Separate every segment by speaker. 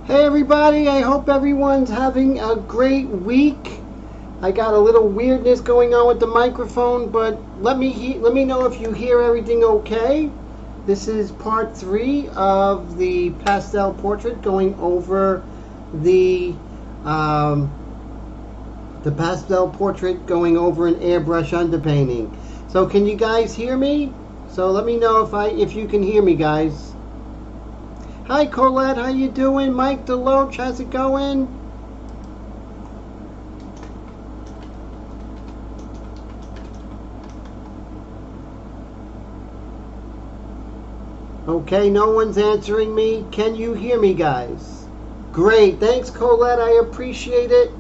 Speaker 1: Hey everybody, I hope everyone's having a great week. I got a little weirdness going on with the microphone, but let me know if you hear everything okay. This is part 3 of the Pastel Portrait, going over the Pastel Portrait, going over an airbrush underpainting. So can you guys hear me? So let me know if you can hear me, guys. Hi Colette, how you doing? Mike Deloach, how's it going? Okay, no one's answering me. Can you hear me, guys? Great, thanks Colette, I appreciate it.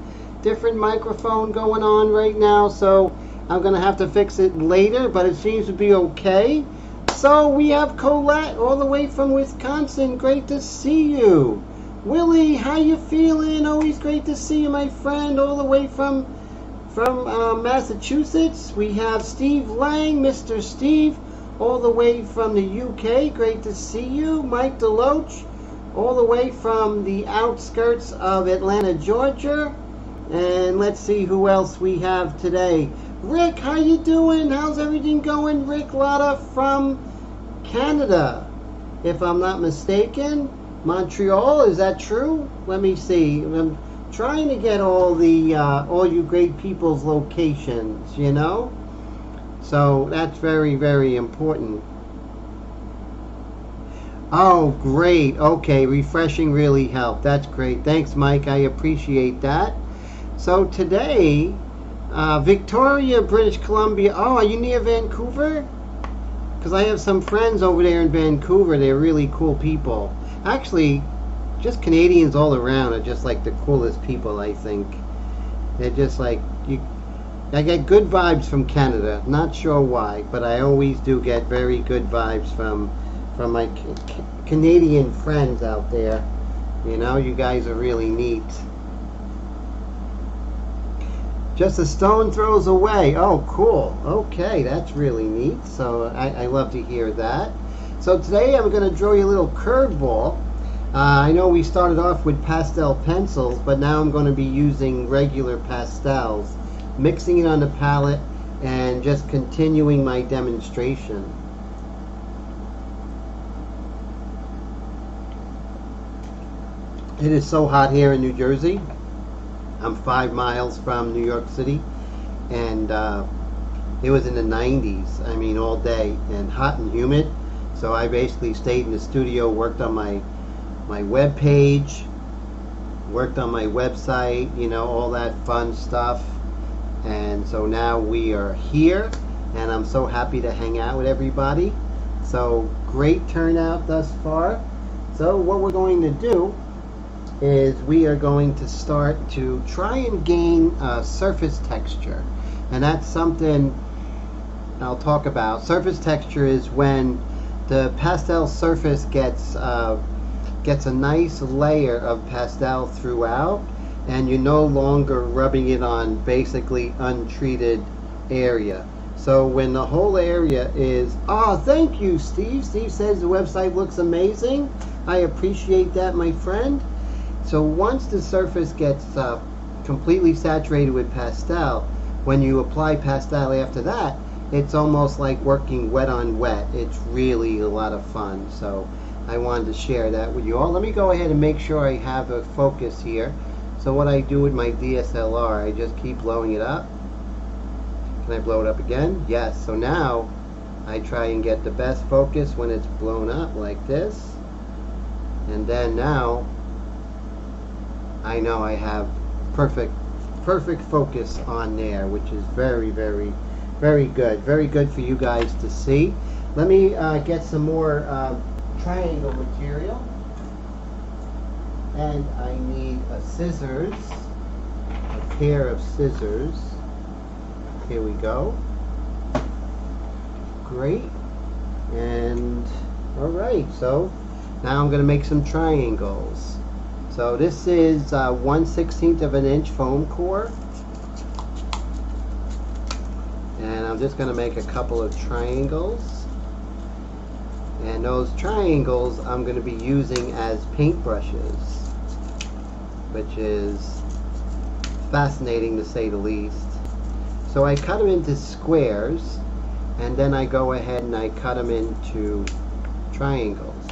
Speaker 1: Different microphone going on right now, so I'm gonna have to fix it later, but it seems to be okay. So we have Colette all the way from Wisconsin. Great to see you. Willie, how you feeling? Always great to see you, my friend, all the way from Massachusetts. We have Steve Lang, Mr. Steve, all the way from the UK. Great to see you. Mike Deloach, all the way from the outskirts of Atlanta, Georgia. And let's see who else we have today. Rick, how you doing? How's everything going? Rick Lotta from Canada, if I'm not mistaken. Montreal, is that true? Let me see. I'm trying to get all you great people's locations, you know? So that's very, very important. Oh, great. Okay, refreshing really helped. That's great. Thanks, Mike. I appreciate that. So today, Victoria, British Columbia. Oh, are you near Vancouver? Because I have some friends over there in Vancouver. They're really cool people. Actually, just Canadians all around are just like the coolest people, I think. They're just like, I get good vibes from Canada. Not sure why, but I always do get very good vibes from my Canadian friends out there. You know, you guys are really neat. Just a stone throws away. Oh, cool. Okay, that's really neat. So I love to hear that. So today I'm going to draw you a little curveball. I know we started off with pastel pencils, but now I'm going to be using regular pastels, mixing it on the palette, and just continuing my demonstration. It is so hot here in New Jersey. I'm 5 miles from New York City, and it was in the 90s, I mean all day, and hot and humid. So I basically stayed in the studio, worked on my web page, worked on my website, you know, all that fun stuff. And so now we are here, and I'm so happy to hang out with everybody. So great turnout thus far. So what we're going to do is we are going to start to try and gain surface texture, and that's something I'll talk about. Surface texture is when the pastel surface gets a nice layer of pastel throughout, and you're no longer rubbing it on basically untreated area. So when the whole area is, oh, thank you, Steve. Steve says the website looks amazing. I appreciate that, my friend. So once the surface gets completely saturated with pastel, when you apply pastel after that, it's almost like working wet on wet. It's really a lot of fun. So I wanted to share that with you all. Let me go ahead and make sure I have a focus here. So what I do with my DSLR, I just keep blowing it up. Can I blow it up again? Yes. So now I try and get the best focus when it's blown up like this. And then now I know I have perfect focus on there, which is very, very, very good. Very good for you guys to see. Let me get some more triangle material. And I need a scissors, a pair of scissors. Here we go. Great. And alright, so now I'm going to make some triangles. So this is 1/16 of an inch foam core, and I'm just going to make a couple of triangles. And those triangles I'm going to be using as paintbrushes. which is fascinating to say the least. So I cut them into squares, and then I go ahead and I cut them into triangles.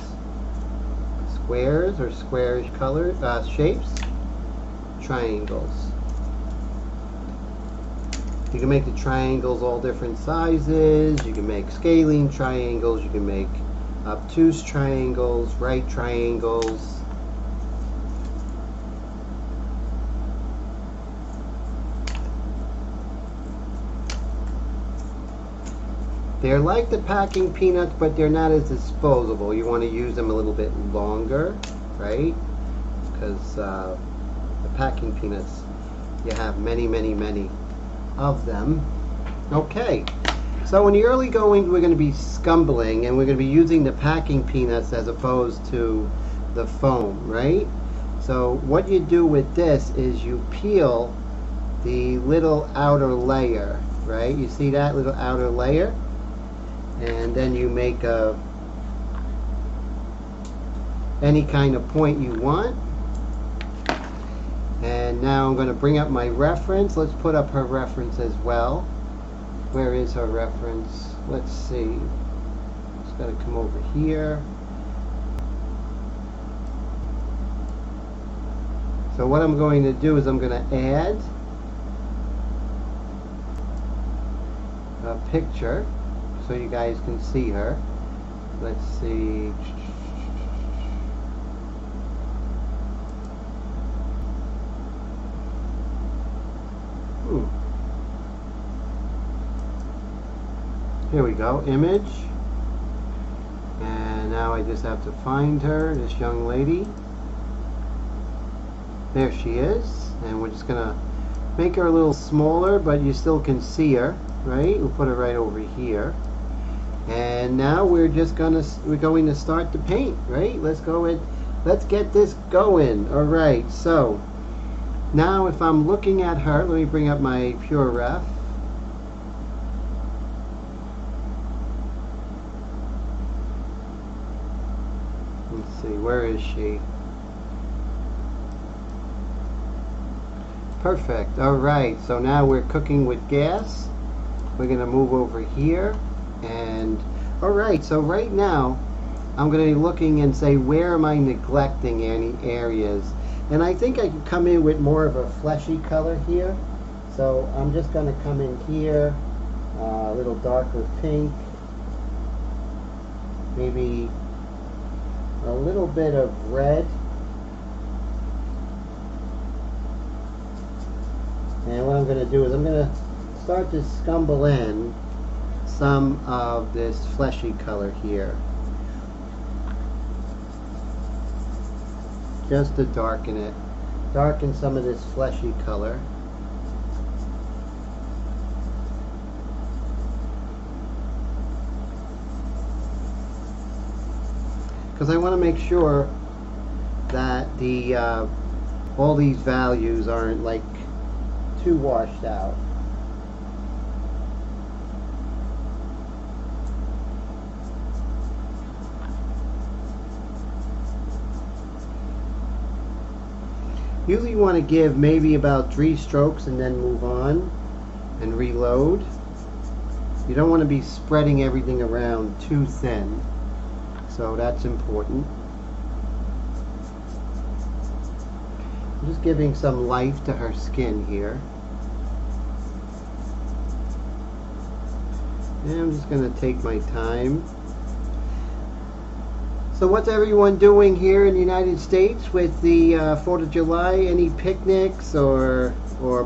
Speaker 1: Squares or squarish color shapes, triangles. You can make the triangles all different sizes. You can make scalene triangles. You can make obtuse triangles, right triangles. They're like the packing peanuts, but they're not as disposable. You want to use them a little bit longer, right? Because the packing peanuts, you have many, many, many of them. Okay, so in the early goings we're going to be scumbling, and we're going to be using the packing peanuts as opposed to the foam, right? So what you do with this is you peel the little outer layer, right? You see that little outer layer? And then you make any kind of point you want. And now I'm going to bring up my reference. Let's put up her reference as well. Where is her reference? Let's see. Just got to come over here. So what I'm going to do is I'm going to add a picture so you guys can see her. Let's see. Here we go, image. And now I just have to find her, this young lady. There she is. And we're just gonna make her a little smaller, but you still can see her, right? We'll put her right over here. And now we're going to start to paint, right? Let's get this going. All right, so now if I'm looking at her, let me bring up my Pure Ref. Let's see, where is she? Perfect. All right, so now we're cooking with gas. We're going to move over here. And all right, so right now I'm going to be looking and say, where am I neglecting any areas? And I think I can come in with more of a fleshy color here. So I'm just going to come in here, a little darker pink, maybe a little bit of red. And what I'm going to do is I'm going to start to scumble in some of this fleshy color here, just to darken it, darken some of this fleshy color. Because I want to make sure that the all these values aren't like too washed out. Usually you want to give maybe about 3 strokes and then move on and reload. You don't want to be spreading everything around too thin, so that's important. I'm just giving some life to her skin here. And I'm just going to take my time. So what's everyone doing here in the United States with the 4th of July? Any picnics or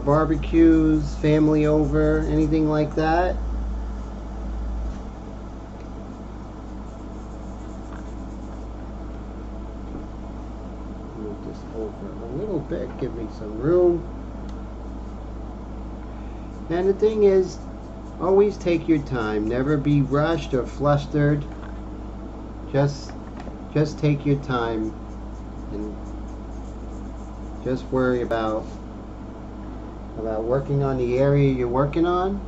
Speaker 1: barbecues, family over, anything like that? Move this over a little bit, give me some room. And the thing is, always take your time. Never be rushed or flustered. Just take your time and just worry about working on the area you're working on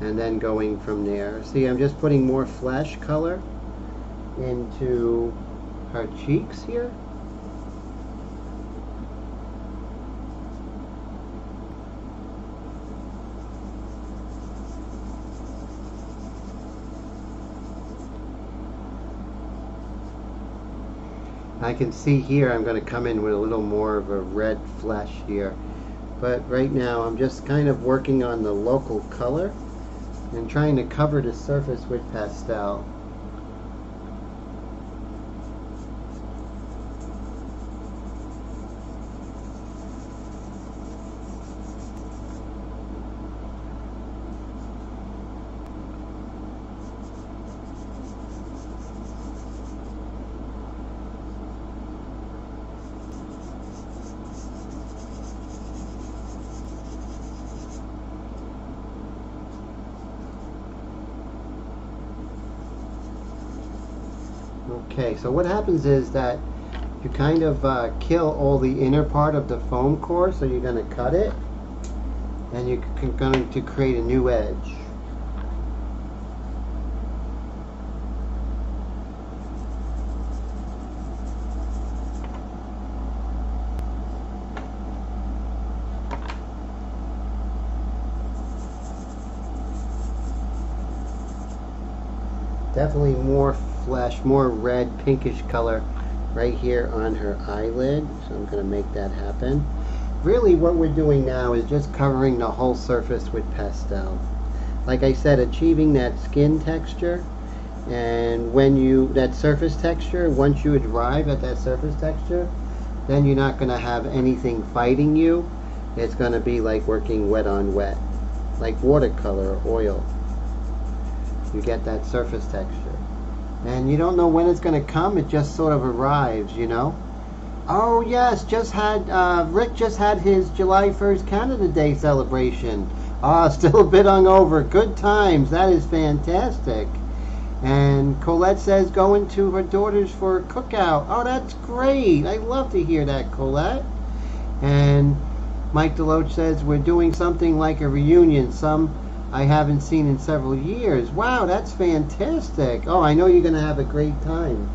Speaker 1: and then going from there. See, I'm just putting more flesh color into her cheeks here. I can see here I'm going to come in with a little more of a red flesh here. But right now I'm just kind of working on the local color and trying to cover the surface with pastel. Okay, so what happens is that you kind of kill all the inner part of the foam core, so you're going to cut it and you're going to create a new edge. Definitely more flesh, more red, pinkish color right here on her eyelid. So I'm going to make that happen. Really what we're doing now is just covering the whole surface with pastel. Like I said, achieving that skin texture, and when that surface texture, once you arrive at that surface texture, then you're not going to have anything fighting you. It's going to be like working wet on wet, like watercolor or oil. You get that surface texture. And you don't know when it's going to come, it just sort of arrives, you know. Oh yes, Rick just had his July 1st Canada Day celebration. Still a bit hungover. Good times, that is fantastic. And Colette says going to her daughter's for a cookout. Oh, that's great. I love to hear that, Colette. And Mike Deloach says we're doing something like a reunion, some I haven't seen in several years. Wow, that's fantastic. Oh, I know you're going to have a great time.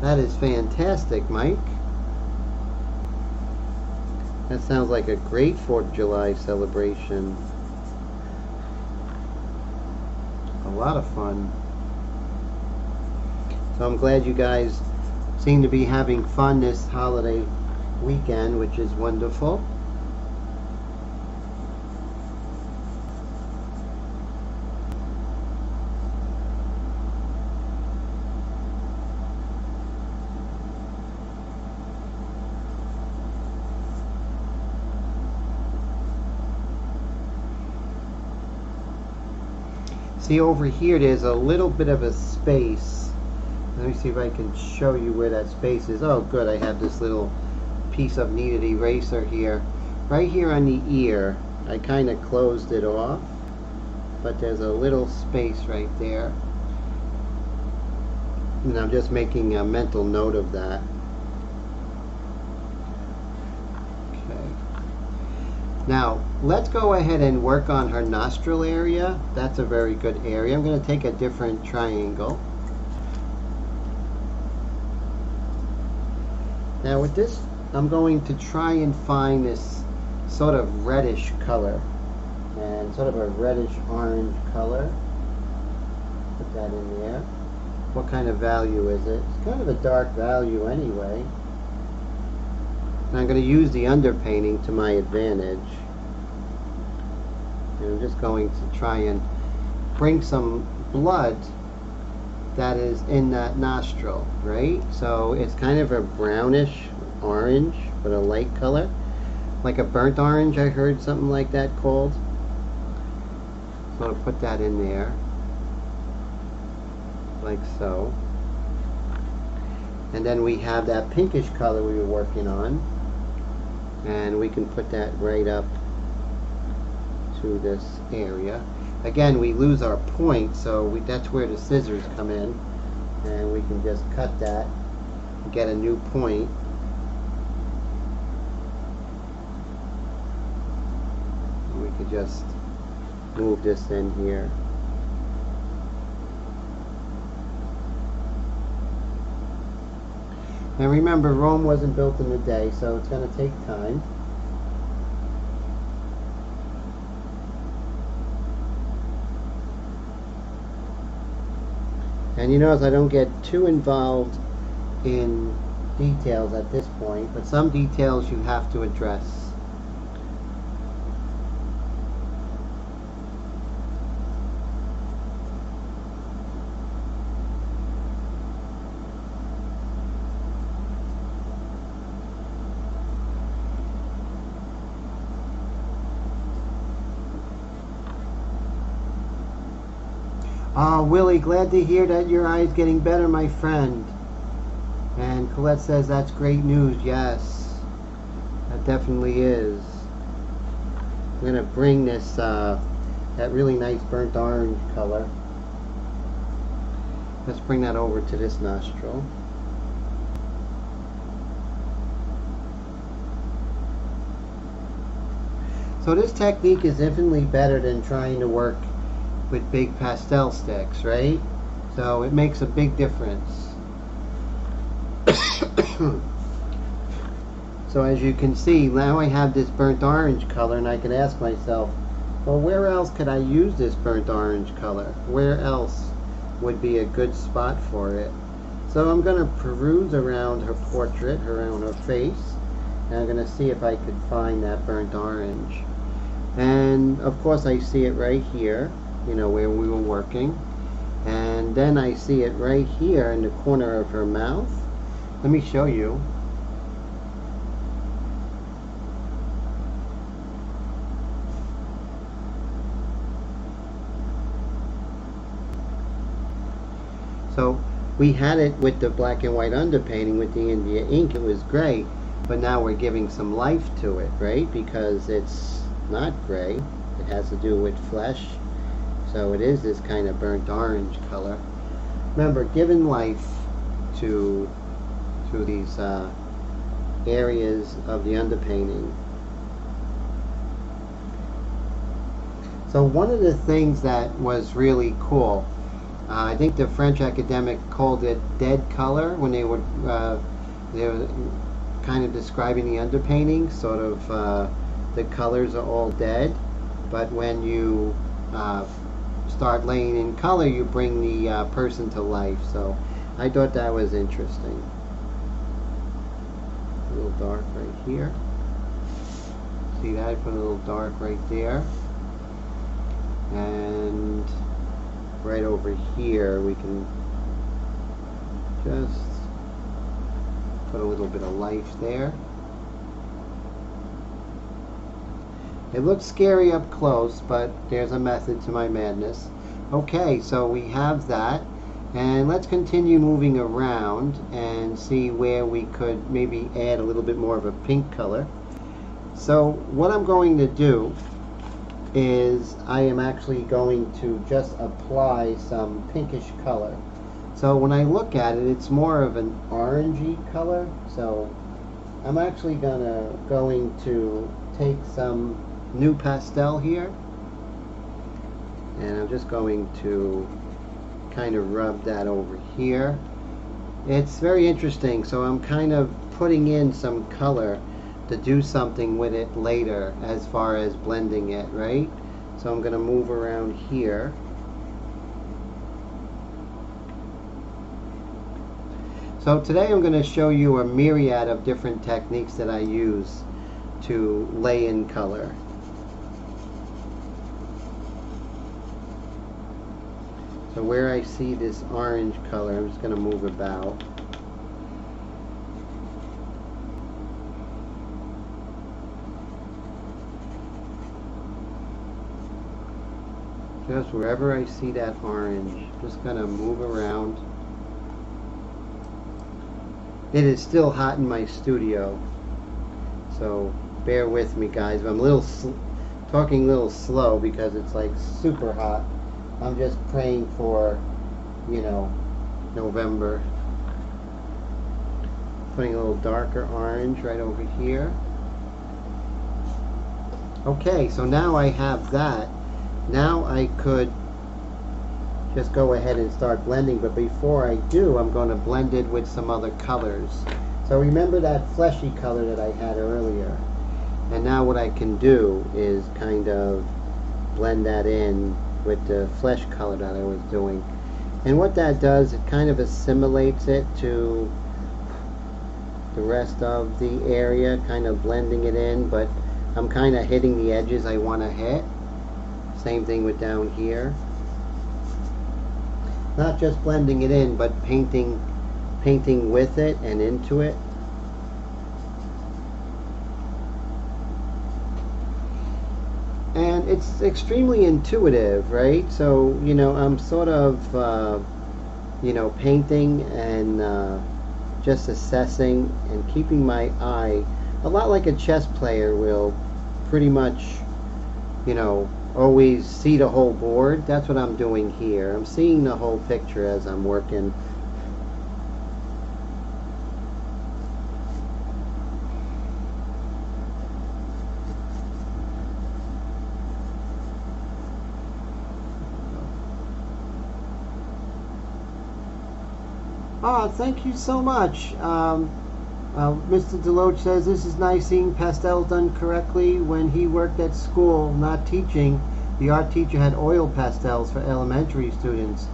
Speaker 1: That is fantastic, Mike. That sounds like a great 4th of July celebration. A lot of fun. So I'm glad you guys seem to be having fun this holiday weekend, which is wonderful. See over here, there's a little bit of a space. Let me see if I can show you where that space is. Oh good, I have this little piece of kneaded eraser here. Right here on the ear, I kind of closed it off, but there's a little space right there. And I'm just making a mental note of that. Now, let's go ahead and work on her nostril area. That's a very good area. I'm going to take a different triangle. Now with this, I'm going to try and find this sort of reddish color, and sort of a reddish orange color. Put that in there. What kind of value is it? It's kind of a dark value anyway. And I'm going to use the underpainting to my advantage. And I'm just going to try and bring some blood that is in that nostril, right? So it's kind of a brownish orange, but a light color. Like a burnt orange, I heard something like that called. So I'll put that in there. Like so. And then we have that pinkish color we were working on. And we can put that right up to this area. Again, we lose our point, so that's where the scissors come in. And we can just cut that and get a new point. And we could just move this in here. And remember, Rome wasn't built in a day, so it's going to take time. And you notice I don't get too involved in details at this point, but some details you have to address. Willie, glad to hear that your eye is getting better, my friend. And Colette says that's great news. Yes, that definitely is. I'm going to bring this, that really nice burnt orange color. Let's bring that over to this nostril. So this technique is infinitely better than trying to work with big pastel sticks, right? So it makes a big difference. So as you can see, now I have this burnt orange color, and I can ask myself, well, where else could I use this burnt orange color? Where else would be a good spot for it? So I'm going to peruse around her portrait, around her face, and I'm going to see if I could find that burnt orange. And of course I see it right here, you know, where we were working. And then I see it right here in the corner of her mouth. Let me show you. So we had it with the black and white underpainting with the India ink. It was gray, but now we're giving some life to it, right? Because it's not gray. It has to do with flesh. So it is this kind of burnt orange color. Remember, giving life to these areas of the underpainting. So one of the things that was really cool, I think the French academic called it dead color when they were kind of describing the underpainting. Sort of the colors are all dead, but when you start laying in color, you bring the person to life. So I thought that was interesting. A little dark right here. See that? I put a little dark right there. And right over here we can just put a little bit of life there. It looks scary up close, but there's a method to my madness. Okay, so we have that, and let's continue moving around and see where we could maybe add a little bit more of a pink color. So what I'm going to do is I am actually going to just apply some pinkish color. So when I look at it, it's more of an orangey color. So I'm actually going to take some new pastel here, and I'm just going to kind of rub that over here. It's very interesting. So I'm kind of putting in some color to do something with it later as far as blending it, right? So I'm going to move around here. So today I'm going to show you a myriad of different techniques that I use to lay in color. So where I see this orange color, I'm just going to move about. Just wherever I see that orange, just going to move around. It is still hot in my studio, so bear with me, guys. I'm a little talking a little slow because it's like super hot. I'm just praying for, you know, November. Putting a little darker orange right over here. Okay, so now I have that. Now I could just go ahead and start blending, but before I do, I'm going to blend it with some other colors. So remember that fleshy color that I had earlier. And now what I can do is kind of blend that in with the flesh color that I was doing. And what that does, it kind of assimilates it to the rest of the area, kind of blending it in, but I'm kind of hitting the edges I want to hit. Same thing with down here. Not just blending it in, but painting with it and into it. And it's extremely intuitive, right? So, you know, I'm sort of, you know, painting and just assessing and keeping my eye, a lot like a chess player will pretty much, you know, always see the whole board. That's what I'm doing here. I'm seeing the whole picture as I'm working. Oh, thank you so much. Mr. Deloach says, this is nice seeing pastels done correctly. When he worked at school, not teaching, the art teacher had oil pastels for elementary students.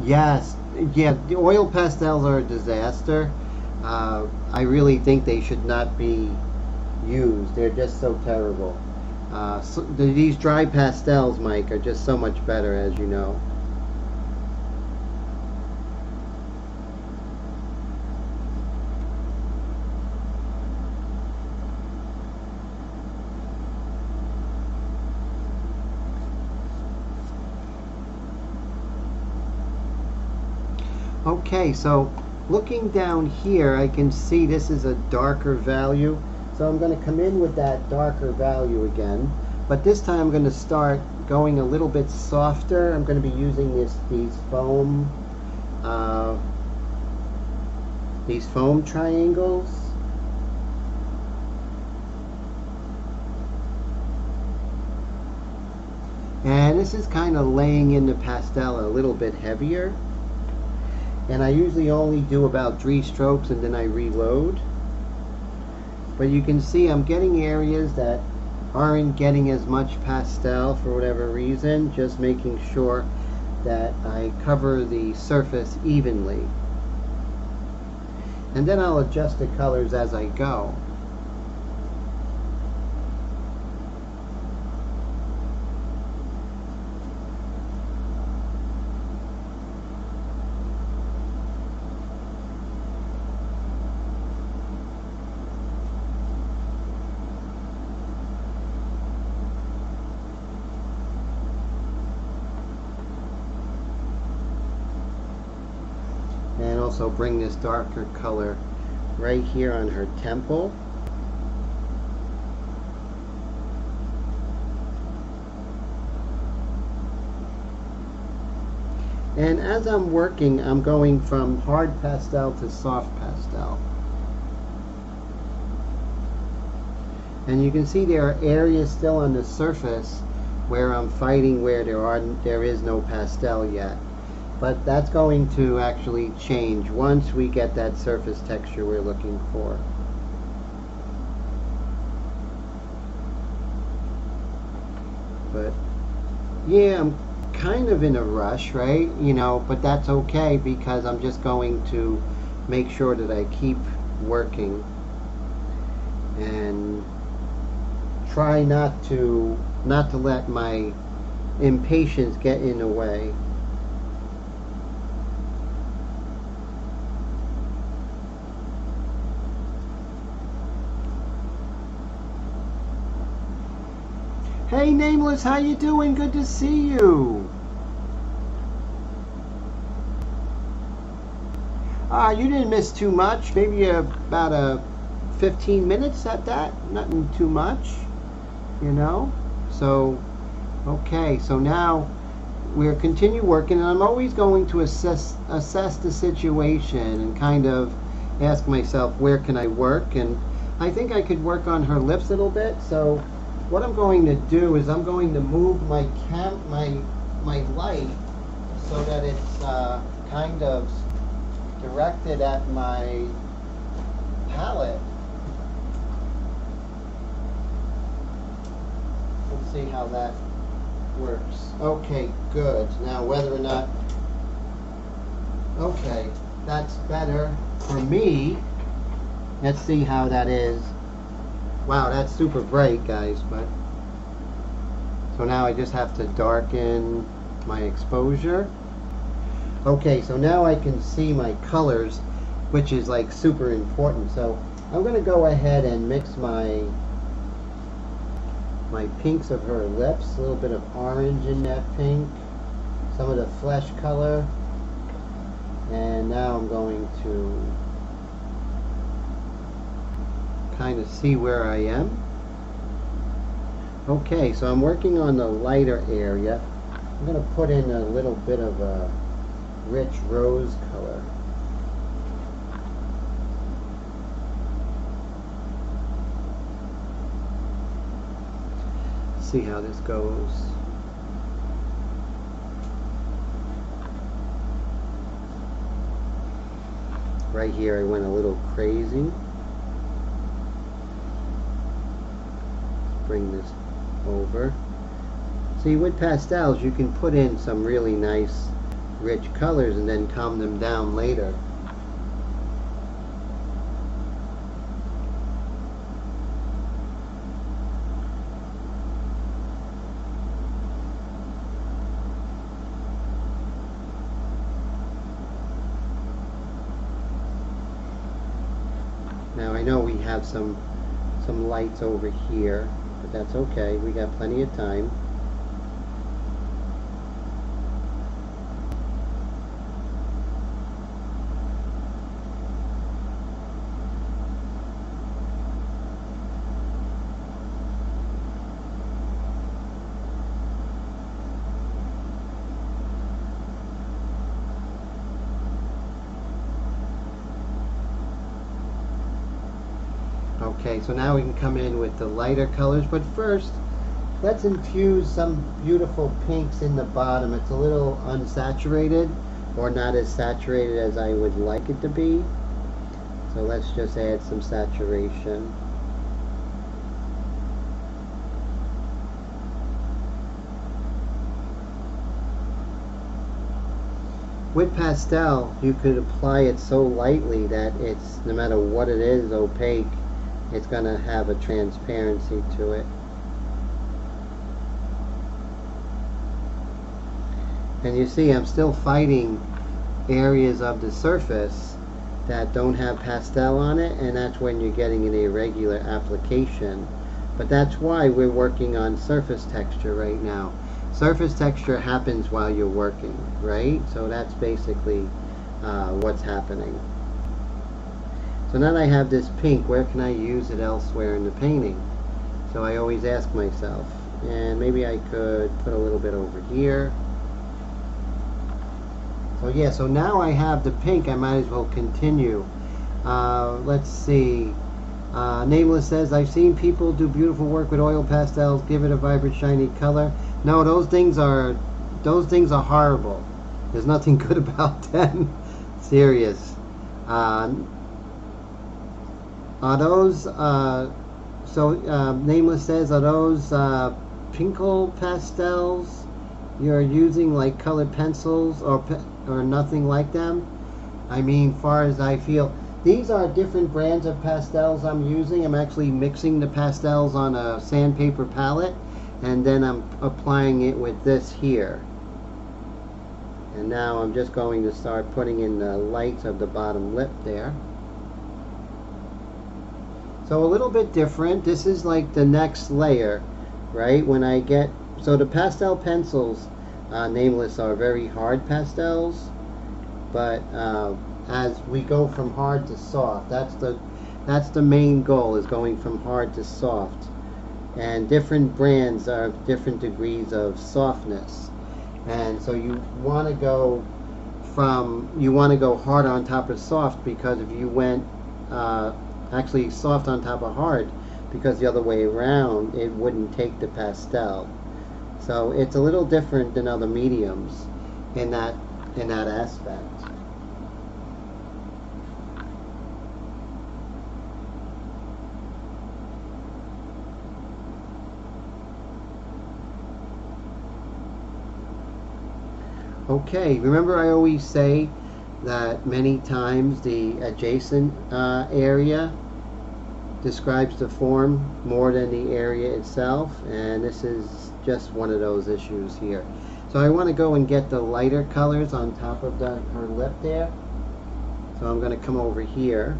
Speaker 1: Yes, yeah, the oil pastels are a disaster. I really think they should not be used. They're just so terrible. These dry pastels, Mike, are just so much better, as you know. Okay, so looking down here, I can see this is a darker value. So I'm going to come in with that darker value again. But this time I'm going to start going a little bit softer. I'm going to be using these foam triangles. And this is kind of laying in the pastel a little bit heavier. And I usually only do about 3 strokes and then I reload. But you can see I'm getting areas that aren't getting as much pastel for whatever reason, just making sure that I cover the surface evenly. And then I'll adjust the colors as I go. Also bring this darker color right here on her temple. And as I'm working, I'm going from hard pastel to soft pastel. And you can see there are areas still on the surface where I'm fighting where there is no pastel yet. But that's going to actually change once we get that surface texture we're looking for. But yeah, I'm kind of in a rush, right? You know, but that's okay because I'm just going to make sure that I keep working and try not to let my impatience get in the way. Hey Nameless, how you doing? Good to see you. You didn't miss too much. Maybe about 15 minutes at that. Nothing too much, you know. So, okay. So now we'll continue working, and I'm always going to assess the situation and kind of ask myself, where can I work? And I think I could work on her lips a little bit. So what I'm going to do is I'm going to move my light so that it's kind of directed at my palette. Let's see how that works. Okay, good. Now whether or not, okay, that's better for me. Let's see how that is. Wow, that's super bright, guys, but so now I just have to darken my exposure. Okay, so now I can see my colors, which is like super important. So I'm going to go ahead and mix my pinks of her lips, a little bit of orange in that pink, some of the flesh color, and now I'm going to kind of see where I am. Okay, so I'm working on the lighter area. I'm going to put in a little bit of a rich rose color. See how this goes. Right here I went a little crazy. Bring this over. See, with pastels you can put in some really nice rich colors and then calm them down later. Now I know we have some lights over here, but that's okay. We got plenty of time. Okay, so now we can come in with the lighter colors, but first let's infuse some beautiful pinks in the bottom. It's a little unsaturated, or not as saturated as I would like it to be. So let's just add some saturation. With pastel, you could apply it so lightly that it's, no matter what it is, opaque. It's going to have a transparency to it. And you see I'm still fighting areas of the surface that don't have pastel on it, and that's when you're getting an irregular application. But that's why we're working on surface texture right now. Surface texture happens while you're working, right? So that's basically what's happening. So now that I have this pink, where can I use it elsewhere in the painting? So I always ask myself, and maybe I could put a little bit over here. So yeah, so now I have the pink, I might as well continue. Let's see. Nameless says, I've seen people do beautiful work with oil pastels, give it a vibrant, shiny color. No, those things are horrible. There's nothing good about them. Serious. Are those, Nameless says, are those Pinkle pastels you're using, like colored pencils, or nothing like them? I mean, far as I feel, these are different brands of pastels I'm using. I'm actually mixing the pastels on a sandpaper palette, and then I'm applying it with this here. And now I'm just going to start putting in the lights of the bottom lip there. So a little bit different. This is like the next layer, right? When I get, so the pastel pencils, Nameless, are very hard pastels, but as we go from hard to soft, that's the main goal, is going from hard to soft. And different brands are different degrees of softness, and so you want to go hard on top of soft, because if you went actually soft on top of hard, because the other way around, it wouldn't take the pastel. So it's a little different than other mediums in that aspect. Okay, remember I always say that many times the adjacent area describes the form more than the area itself, and this is just one of those issues here. So I want to go and get the lighter colors on top of her lip there. So I'm going to come over here.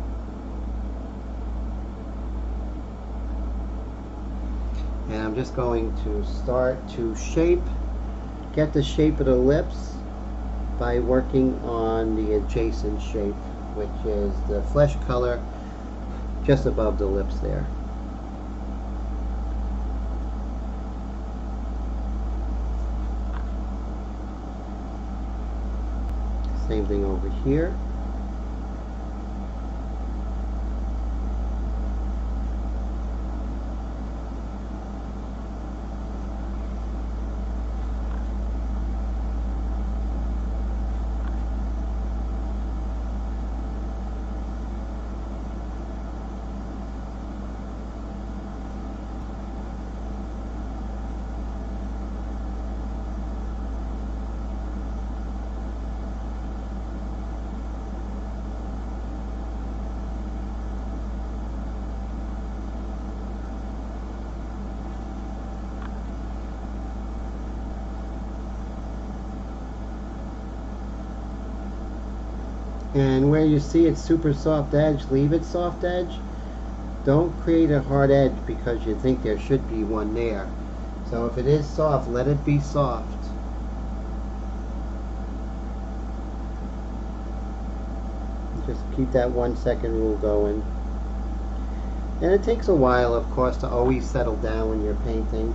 Speaker 1: And I'm just going to start to get the shape of the lips by working on the adjacent shape, which is the flesh color just above the lips there. Same thing over here. And where you see it's super soft edge, leave it soft edge. Don't create a hard edge because you think there should be one there. So if it is soft, let it be soft. Just keep that 1 second rule going. And it takes a while, of course, to always settle down when you're painting.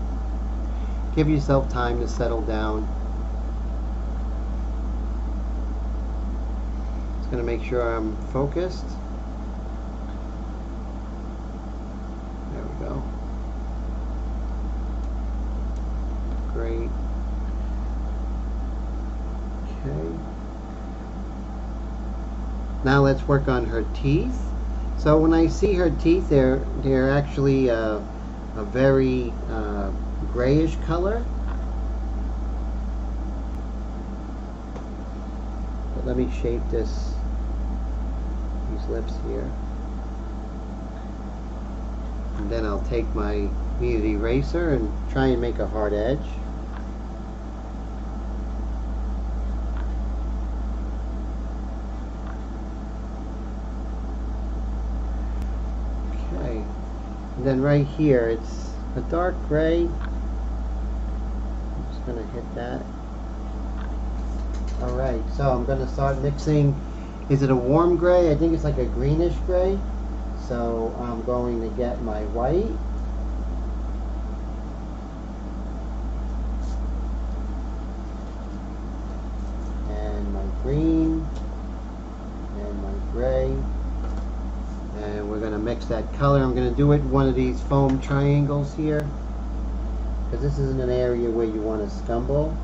Speaker 1: Give yourself time to settle down. Going to make sure I'm focused. There we go. Great. Okay. Now let's work on her teeth. So when I see her teeth, they're actually a very grayish color. But let me shape these lips here. And then I'll take my kneaded eraser and try and make a hard edge. Okay. And then right here, it's a dark gray. I'm just going to hit that. Alright, so I'm going to start mixing. Is it a warm gray? I think it's like a greenish gray. So I'm going to get my white. And my green. And my gray. And we're going to mix that color. I'm going to do it in one of these foam triangles here, because this isn't an area where you want to scumble.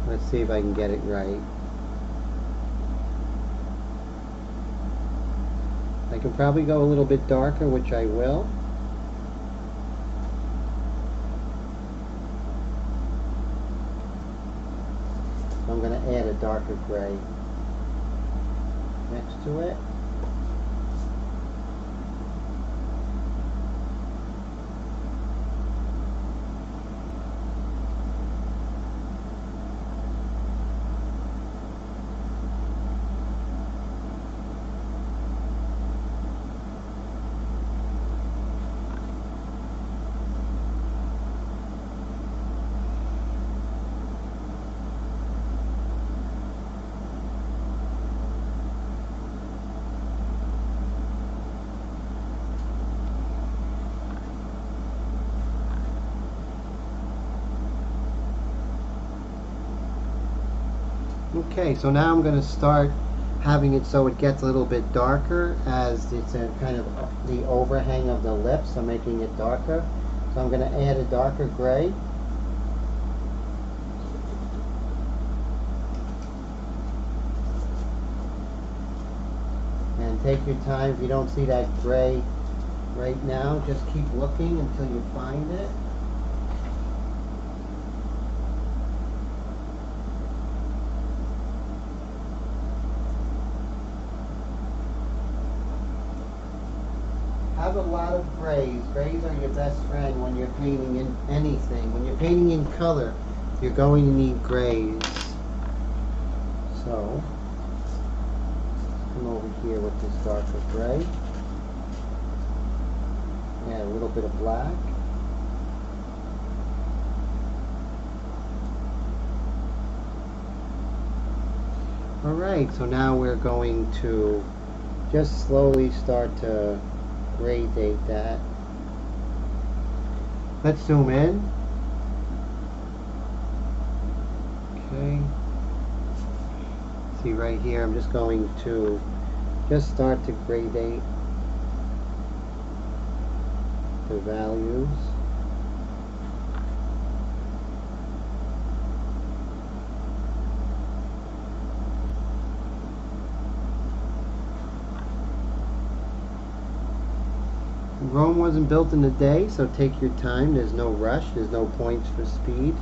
Speaker 1: Let's see if I can get it right. I can probably go a little bit darker, which I will. So I'm going to add a darker gray next to it. Okay, so now I'm going to start having it so it gets a little bit darker as it's a kind of the overhang of the lips. I'm making it darker. So I'm going to add a darker gray. And take your time. If you don't see that gray right now, just keep looking until you find it. Grays are your best friend when you're painting in anything. When you're painting in color, you're going to need grays. So, come over here with this darker gray. Add a little bit of black. Alright, so now we're going to just slowly start to gradate that. Let's zoom in. Okay. See right here, I'm just going to just start to gradate the values. Rome wasn't built in a day, so take your time. There's no rush. There's no points for speed.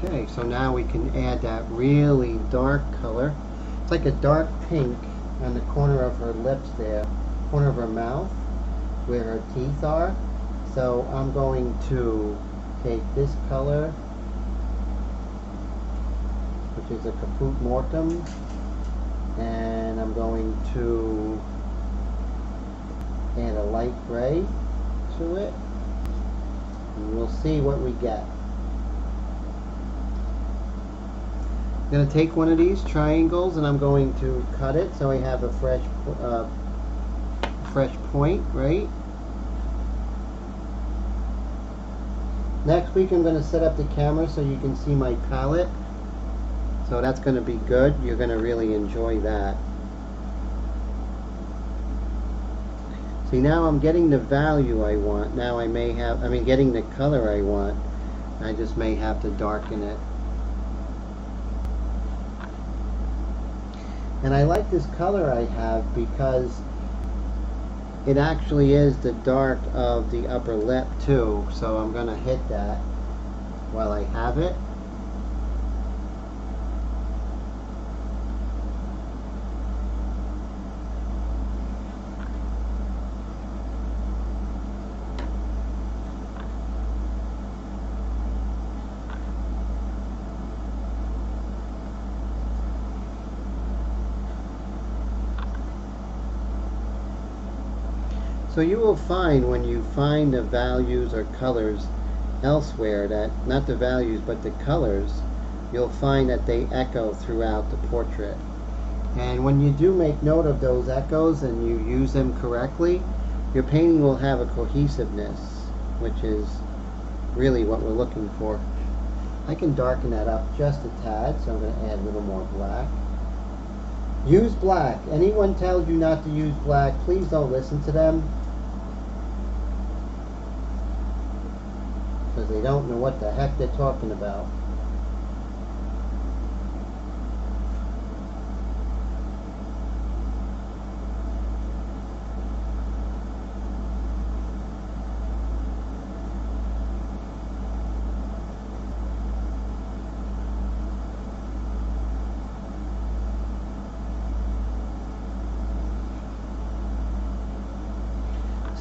Speaker 1: Okay, so now we can add that really dark color. It's like a dark pink on the corner of her lips there, corner of her mouth, where her teeth are. So I'm going to take this color, which is a Caput Mortem, and I'm going to add a light gray to it, and we'll see what we get. I'm going to take one of these triangles and I'm going to cut it so I have a fresh point, right? Next week I'm going to set up the camera so you can see my palette. So that's going to be good. You're going to really enjoy that. See, now I'm getting the value I want. Now I may have, getting the color I want. I just may have to darken it. And I like this color I have because it actually is the dark of the upper lip too. So I'm going to hit that while I have it. So you will find when you find the values or colors elsewhere that, not the values but the colors, you'll find that they echo throughout the portrait. And when you do make note of those echoes and you use them correctly, your painting will have a cohesiveness, which is really what we're looking for. I can darken that up just a tad, so I'm going to add a little more black. Use black. Anyone tells you not to use black, please don't listen to them. Because they don't know what the heck they're talking about.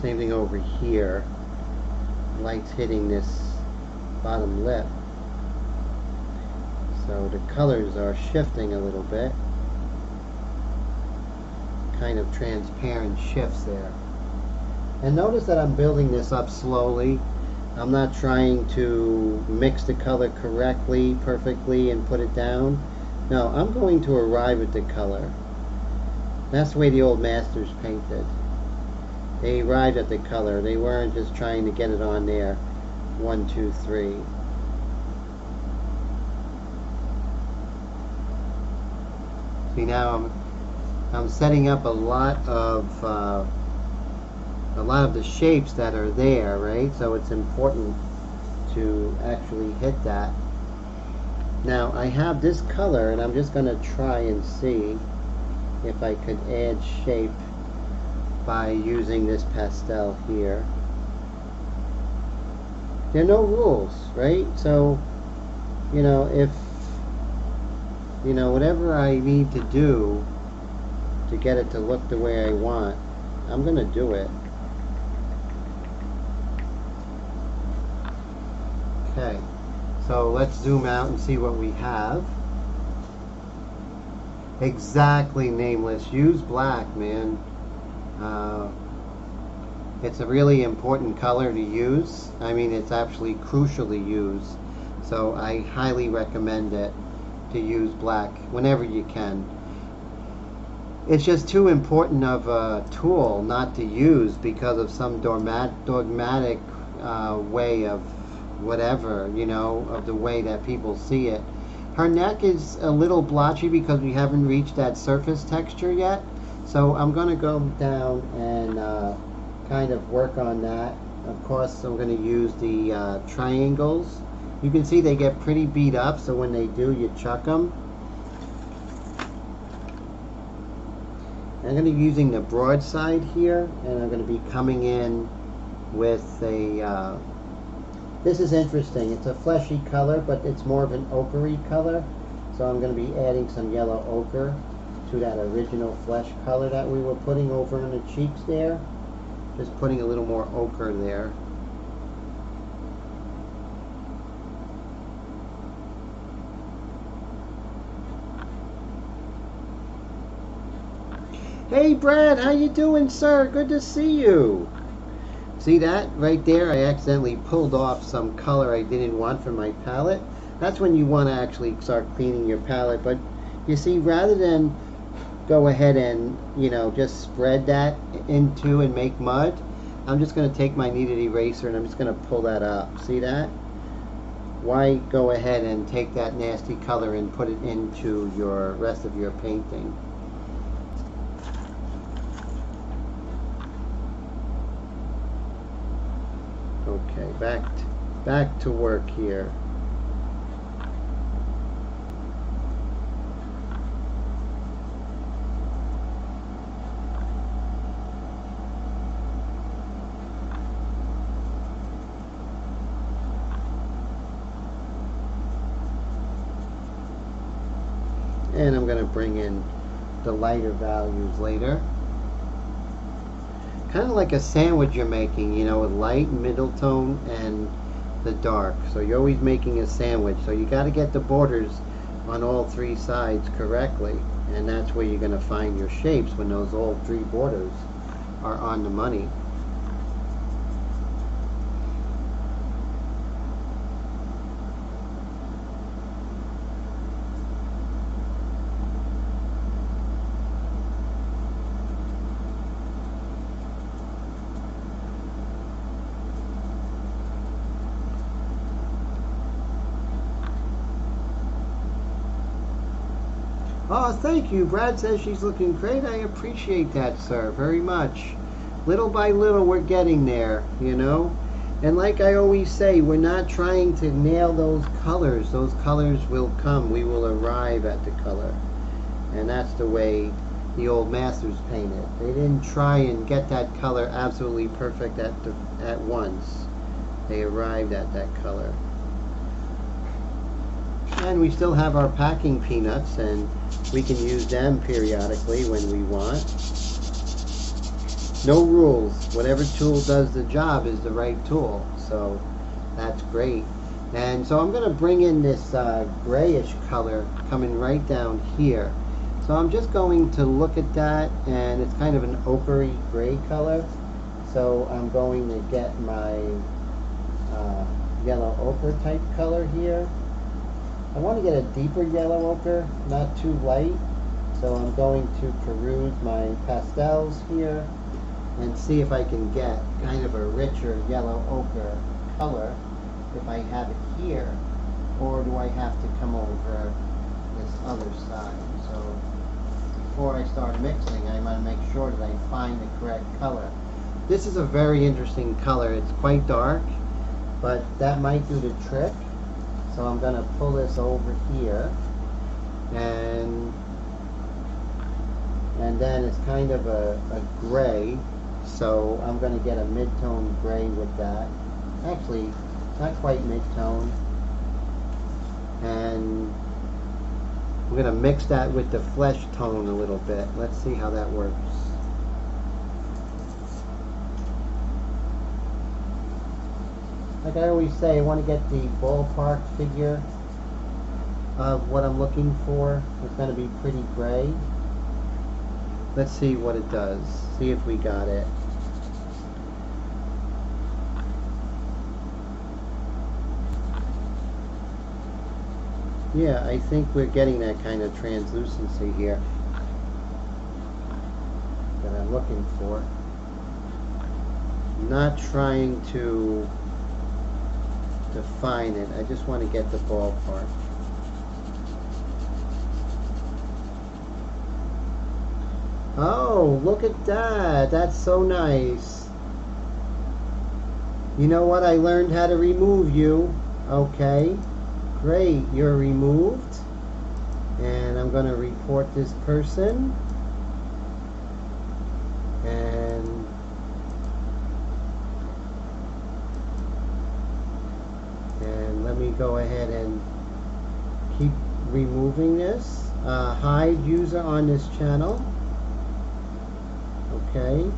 Speaker 1: Same thing over here. Light's hitting this bottom lip. So the colors are shifting a little bit. Kind of transparent shifts there. And notice that I'm building this up slowly. I'm not trying to mix the color correctly, perfectly, and put it down. No, I'm going to arrive at the color. That's the way the old masters painted. They arrived at the color. They weren't just trying to get it on there. 1, 2, 3. See, now I'm setting up a lot of the shapes that are there, right? So it's important to actually hit that. Now I have this color, and I'm just going to try and see if I could add shape by using this pastel here. There are no rules, right? So, you know, if, you know, whatever I need to do to get it to look the way I want, I'm going to do it. Okay, so let's zoom out and see what we have. Exactly, Nameless. Use black, man. It's a really important color to use. I mean, it's actually crucially used. So I highly recommend it to use black whenever you can. It's just too important of a tool not to use because of some dogmatic way of whatever, you know, of the way that people see it. Her neck is a little blotchy because we haven't reached that surface texture yet. So I'm going to go down and kind of work on that. Of course, I'm going to use the triangles. You can see they get pretty beat up, so when they do, you chuck them. I'm going to be using the broad side here, and I'm going to be coming in with a this is interesting. It's a fleshy color, but it's more of an ochre color. So I'm going to be adding some yellow ochre to that original flesh color that we were putting over in the cheeks there. Just putting a little more ochre there. Hey Brad, how you doing, sir? Good to see you. See that right there? I accidentally pulled off some color I didn't want from my palette. That's when you want to actually start cleaning your palette. But you see, rather than go ahead and, you know, just spread that into and make mud, I'm just going to take my kneaded eraser and I'm just going to pull that up. See that? Why go ahead and take that nasty color and put it into your rest of your painting? Okay, back to work here. And I'm going to bring in the lighter values later. Kind of like a sandwich you're making, you know, with light, middle tone, and the dark. So you're always making a sandwich. So you got to get the borders on all three sides correctly. And that's where you're going to find your shapes, when those all three borders are on the money. Oh, thank you. Brad says she's looking great. I appreciate that, sir, very much. Little by little, we're getting there, you know? And like I always say, we're not trying to nail those colors. Those colors will come. We will arrive at the color. And that's the way the old masters painted. They didn't try and get that color absolutely perfect at once. They arrived at that color. And we still have our packing peanuts, and we can use them periodically when we want. No rules. Whatever tool does the job is the right tool. So that's great. And so I'm going to bring in this grayish color coming right down here. So I'm just going to look at that, and it's kind of an ochre gray color. So I'm going to get my yellow ochre type color here. I want to get a deeper yellow ochre, not too light. So I'm going to peruse my pastels here and see if I can get kind of a richer yellow ochre color if I have it here, or do I have to come over this other side. So before I start mixing, I want to make sure that I find the correct color. This is a very interesting color. It's quite dark, but that might do the trick. So I'm going to pull this over here, and And then it's kind of a gray, so I'm going to get a mid-tone gray with that. Actually, not quite mid-tone. And we're going to mix that with the flesh tone a little bit. Let's see how that works. Like I always say, I want to get the ballpark figure of what I'm looking for. It's going to be pretty gray. Let's see what it does. See if we got it. Yeah, I think we're getting that kind of translucency here that I'm looking for. I'm not trying to define it. I just want to get the ballpark. Oh, look at that. That's so nice. You know what? I learned how to remove you. Okay. Great. You're removed. And I'm going to report this person. And let me go ahead and keep removing this. Hide user on this channel. Okay.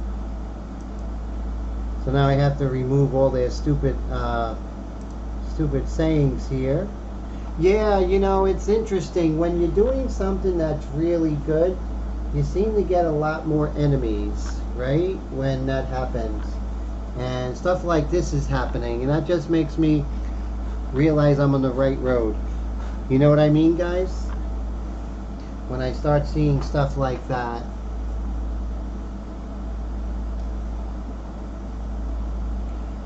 Speaker 1: So now I have to remove all their stupid sayings here. Yeah, you know, it's interesting. When you're doing something that's really good, you seem to get a lot more enemies, right? When that happens. And stuff like this is happening. And that just makes me realize I'm on the right road. You know what I mean, guys? When I start seeing stuff like that.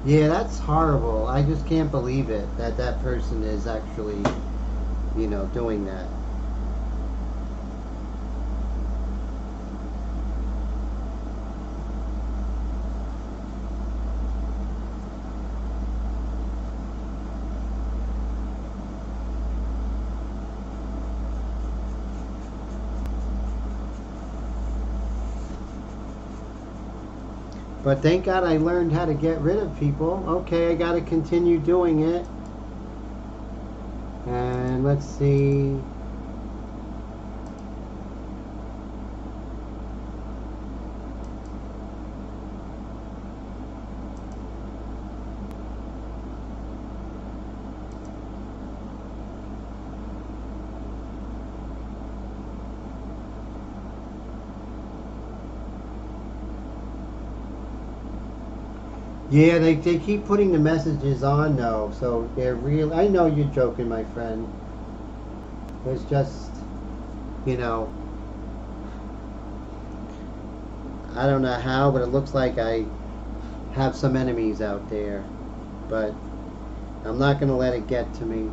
Speaker 1: Yeah, that's horrible. I just can't believe it that that person is actually, you know, doing that. But thank God I learned how to get rid of people. Okay, I got to continue doing it. And let's see. Yeah, they keep putting the messages on though, so they're real. I know you're joking, my friend. It's just, you know, I don't know how, but it looks like I have some enemies out there. But I'm not going to let it get to me.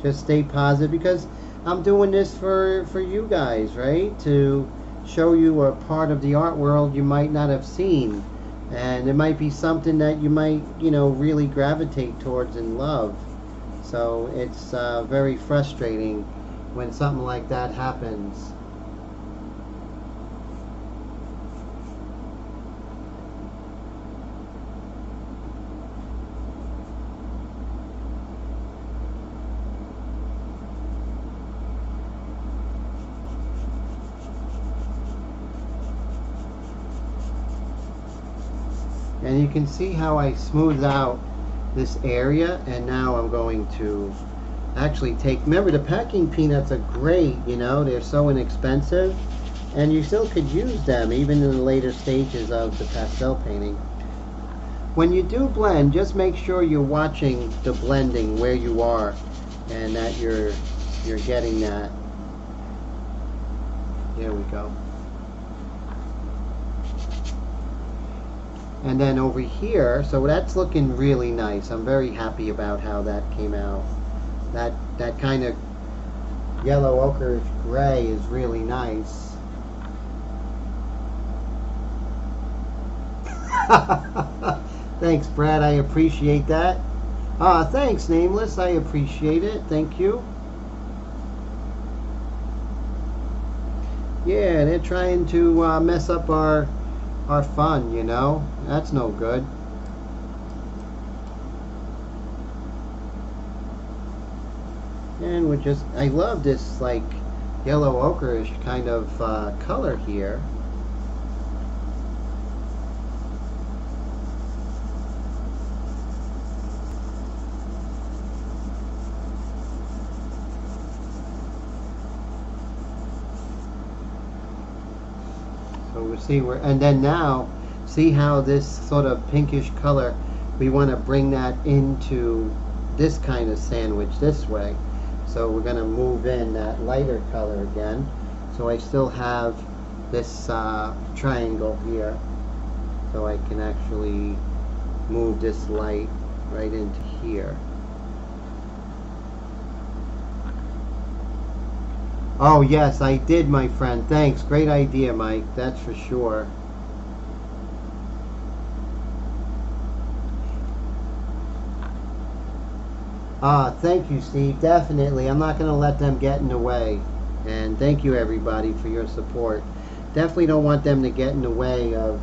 Speaker 1: Just stay positive, because I'm doing this for you guys, right? To show you a part of the art world you might not have seen. And it might be something that you might, you know, really gravitate towards and love. So it's very frustrating when something like that happens. And you can see how I smoothed out this area, and now I'm going to actually take, remember the packing peanuts are great, you know, they're so inexpensive, and you still could use them even in the later stages of the pastel painting. When you do blend, just make sure you're watching the blending where you are, and that you're getting that. There we go. And then over here, so that's looking really nice. I'm very happy about how that came out. That kind of yellow ochre gray is really nice. Thanks, Brad. I appreciate that. Thanks, Nameless. I appreciate it. Thank you. Yeah, they're trying to mess up our fun, you know? That's no good. And we're just, I love this like yellow ochreish kind of color here. So we see where, and then now, see how this sort of pinkish color, we want to bring that into this kind of sandwich this way. So we're going to move in that lighter color again. So I still have this triangle here. So I can actually move this light right into here. Oh yes, I did, my friend. Thanks. Great idea, Mike. That's for sure. Thank you, Steve. Definitely. I'm not going to let them get in the way. And thank you, everybody, for your support. Definitely don't want them to get in the way of,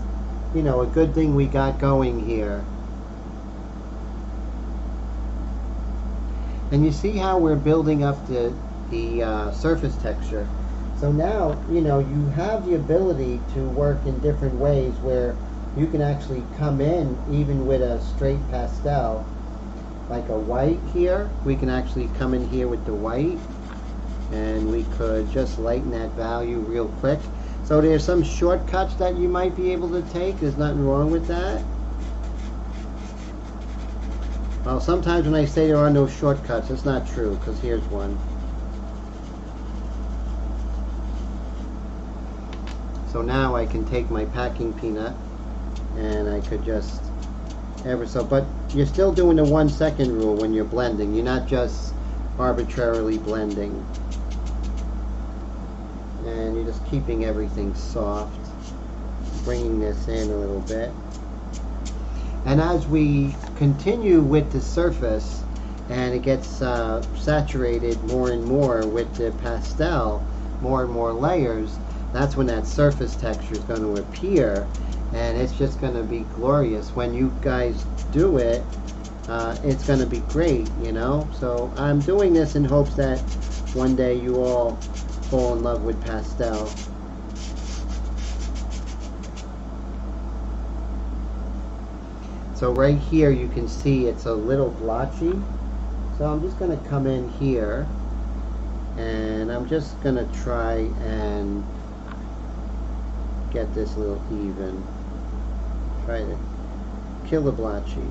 Speaker 1: you know, a good thing we got going here. And you see how we're building up the surface texture. So now, you know, you have the ability to work in different ways where you can actually come in even with a straight pastel. Like a white here, we can actually come in here with the white, and we could just lighten that value real quick. So there's some shortcuts that you might be able to take. There's nothing wrong with that. Well, sometimes when I say there are no shortcuts, it's not true, because here's one. So now I can take my packing peanut, and I could just ever so, but you're still doing the 1 second rule when you're blending. You're not just arbitrarily blending. And you're just keeping everything soft, bringing this in a little bit. And as we continue with the surface and it gets saturated more and more with the pastel, more and more layers, that's when that surface texture is going to appear. And it's just going to be glorious. When you guys do it, it's going to be great, you know. So I'm doing this in hopes that one day you all fall in love with pastel. So right here you can see it's a little blotchy. So I'm just going to come in here and I'm just going to try and get this a little even. Try to kill the blotchy.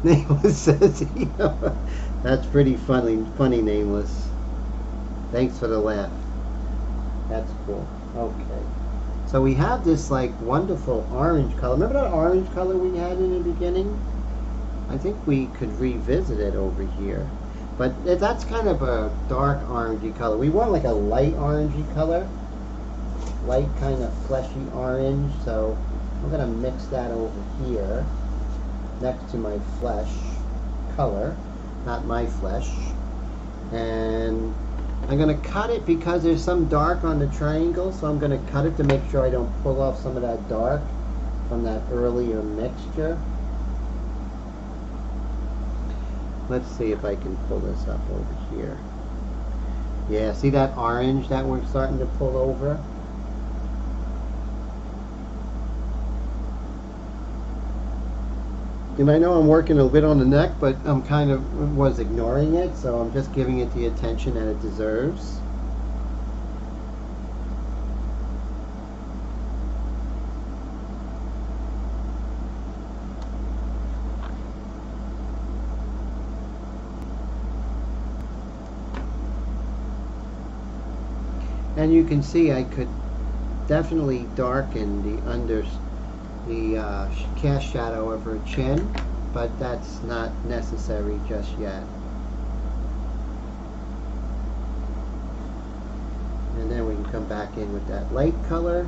Speaker 1: Nameless says, you know, that's pretty funny, Nameless. Thanks for the laugh. That's cool. Okay. So we have this like wonderful orange color. Remember that orange color we had in the beginning? I think we could revisit it over here. But that's kind of a dark orangey color. We want like a light orangey color. Light kind of fleshy orange. So I'm going to mix that over here next to my flesh color. Not my flesh. And I'm going to cut it because there's some dark on the triangle, so I'm going to cut it to make sure I don't pull off some of that dark from that earlier mixture. Let's see if I can pull this up over here. Yeah, see that orange that we're starting to pull over? And I know I'm working a bit on the neck, but I'm kind of was ignoring it, so I'm just giving it the attention that it deserves. And you can see I could definitely darken the cast shadow of her chin, but that's not necessary just yet. And then we can come back in with that light color.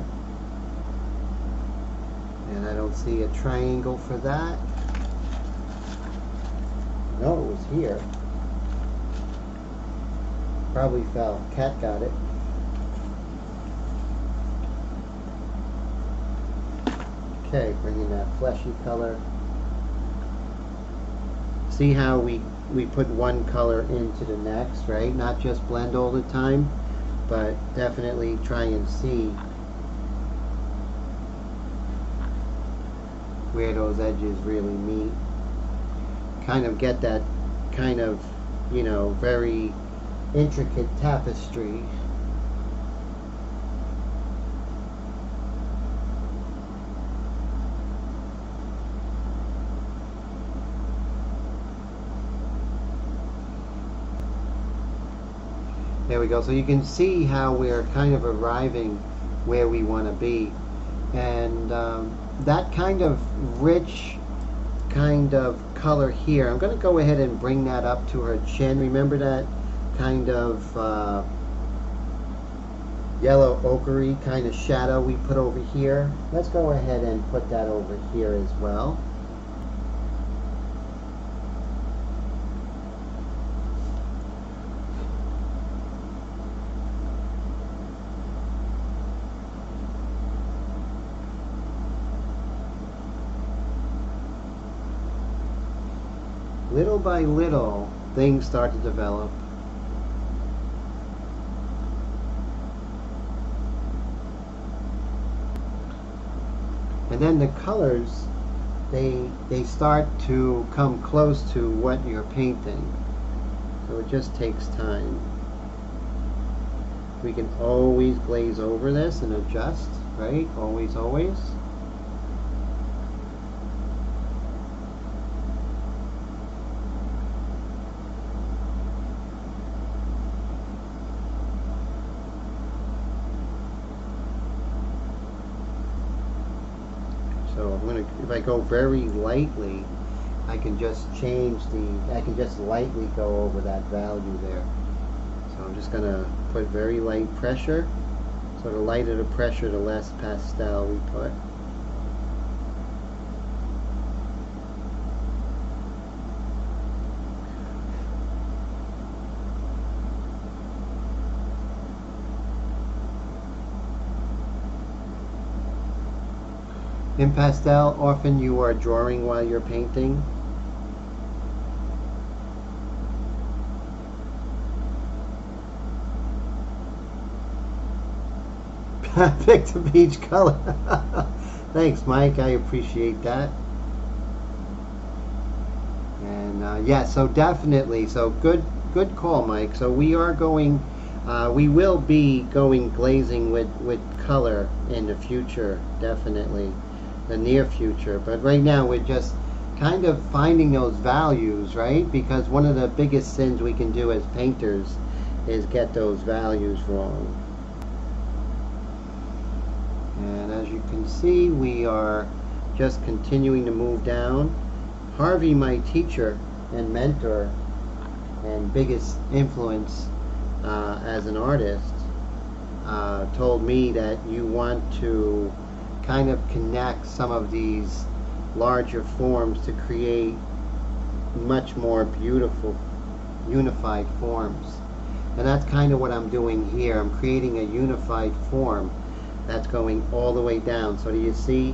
Speaker 1: And I don't see a triangle for that. No, it was here. Probably fell. Cat got it. Okay, bringing that fleshy color. See how we put one color into the next, right? Not just blend all the time, but definitely try and see where those edges really meet. Kind of get that kind of, you know, very intricate tapestry. There we go. So you can see how we're kind of arriving where we want to be. And that kind of rich kind of color here, I'm going to go ahead and bring that up to her chin. Remember that kind of yellow ochre kind of shadow we put over here? Let's go ahead and put that over here as well. Little by little, things start to develop. And then the colors, they start to come close to what you're painting. So it just takes time. We can always glaze over this and adjust, right? Always, always. So I'm going to, if I go very lightly, I can just change I can just lightly go over that value there. So I'm just going to put very light pressure. So the lighter the pressure, the less pastel we put. In pastel, often you are drawing while you're painting. Pick the peach color. Thanks, Mike. I appreciate that. And yeah, so definitely. So good call, Mike. So we are going. We will be going glazing with color in the future, definitely. The near future, but right now we're just kind of finding those values, right? Because one of the biggest sins we can do as painters is get those values wrong. And as you can see, we are just continuing to move down. Harvey, my teacher and mentor and biggest influence as an artist, told me that you want to kind of connect some of these larger forms to create much more beautiful unified forms. And that's kind of what I'm doing here. I'm creating a unified form that's going all the way down. So do you see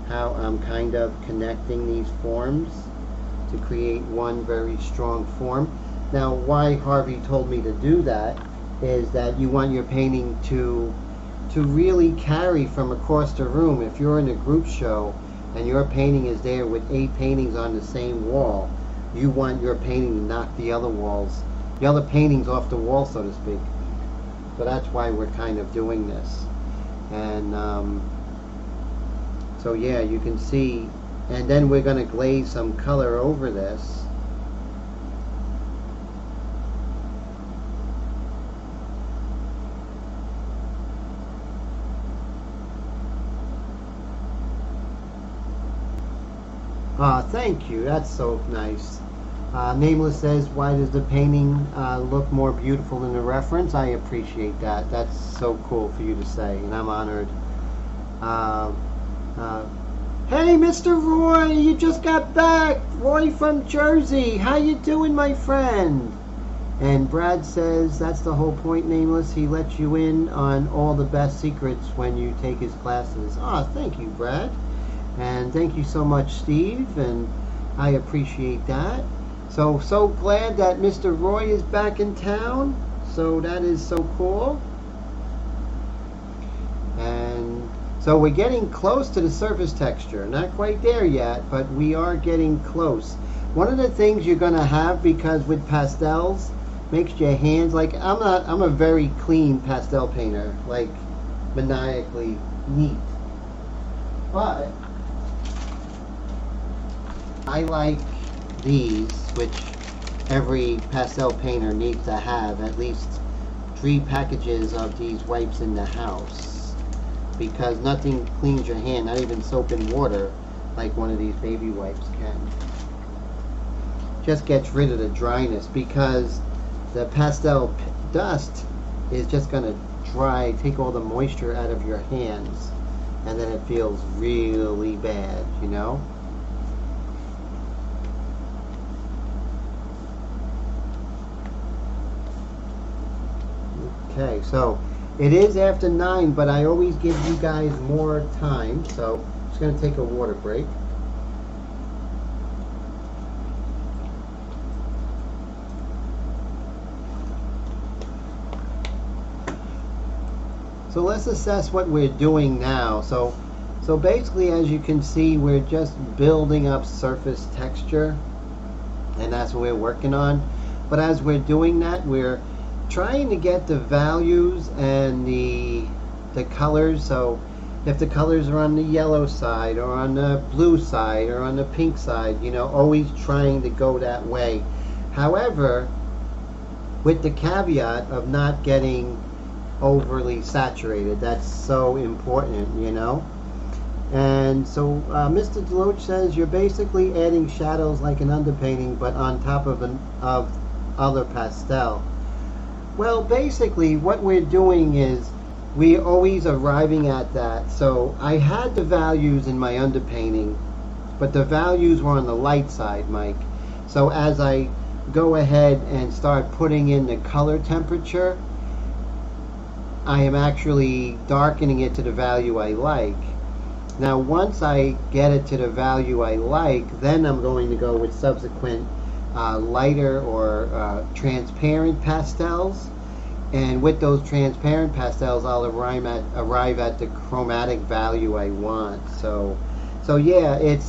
Speaker 1: how I'm kind of connecting these forms to create one very strong form? Now, why Harvey told me to do that is that you want your painting to really carry from across the room. If you're in a group show and your painting is there with 8 paintings on the same wall, you want your painting to knock the other paintings off the wall, so to speak. So that's why we're kind of doing this. And so yeah, you can see, and then we're going to glaze some color over this. Thank you. That's so nice. Nameless says, why does the painting look more beautiful than the reference? I appreciate that. That's so cool for you to say, and I'm honored. Hey, Mr. Roy, you just got back. Roy from Jersey. How you doing, my friend? And Brad says, that's the whole point, Nameless. He lets you in on all the best secrets when you take his classes. Oh, thank you, Brad. And thank you so much, Steve, and I appreciate that. So glad that Mr. Roy is back in town. So that is so cool. And so we're getting close to the surface texture. Not quite there yet, but we are getting close. One of the things you're going to have, because with pastels, makes your hands, like, I'm a very clean pastel painter, like maniacally neat. But I like these, which every pastel painter needs to have at least 3 packages of these wipes in the house, because nothing cleans your hand, not even soap and water, like one of these baby wipes can. Just gets rid of the dryness, because the pastel dust is just going to dry, take all the moisture out of your hands, and then it feels really bad, you know? Okay, so it is after 9, but I always give you guys more time, so I'm just going to take a water break. So let's assess what we're doing now. So basically, as you can see, we're just building up surface texture, and that's what we're working on. But as we're doing that, we're trying to get the values and the colors. So if the colors are on the yellow side or on the blue side or on the pink side, you know, always trying to go that way. However, with the caveat of not getting overly saturated. That's so important, you know. And so Mr. Deloach says you're basically adding shadows like an underpainting, but on top of other pastel. Well, basically what we're doing is we're always arriving at that. So I had the values in my underpainting, but the values were on the light side, Mike. So as I go ahead and start putting in the color temperature, I am actually darkening it to the value I like. Now once I get it to the value I like, then I'm going to go with subsequent lighter or transparent pastels. And with those transparent pastels, I'll arrive at the chromatic value I want. So yeah, it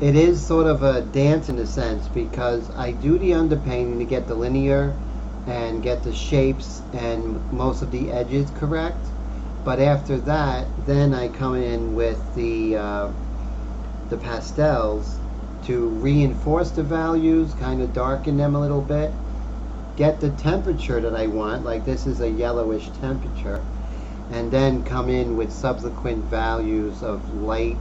Speaker 1: is sort of a dance in a sense, because I do the underpainting to get the linear and get the shapes and most of the edges correct. But after that, then I come in with the pastels to reinforce the values, kind of darken them a little bit, get the temperature that I want, like this is a yellowish temperature, and then come in with subsequent values of light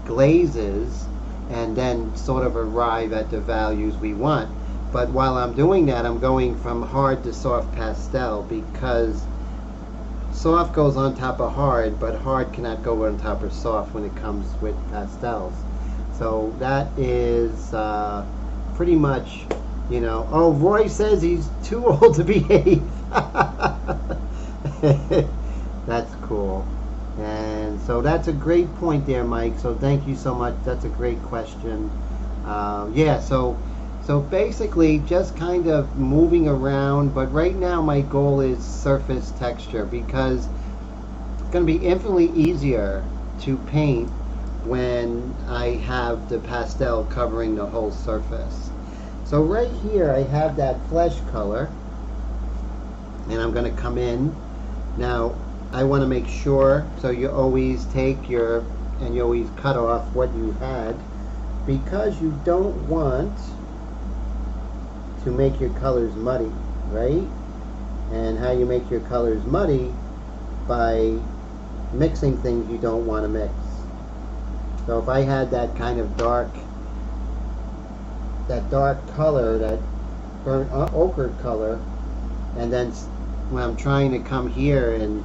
Speaker 1: glazes, and then sort of arrive at the values we want. But while I'm doing that, I'm going from hard to soft pastel, because soft goes on top of hard, but hard cannot go on top of soft when it comes with pastels. So that is pretty much, you know. Oh, Roy says he's too old to behave. That's cool. And so that's a great point there, Mike. So thank you so much. That's a great question. Yeah, so basically just kind of moving around, but right now my goal is surface texture, because it's going to be infinitely easier to paint when I have the pastel covering the whole surface. So right here I have that flesh color, and I'm going to come in. Now I want to make sure, so you always take you always cut off what you had, because you don't want to make your colors muddy, right? And how you make your colors muddy? By mixing things you don't want to mix. So if I had that kind of dark that dark color, that burnt ochre color, and then when I'm trying to come here and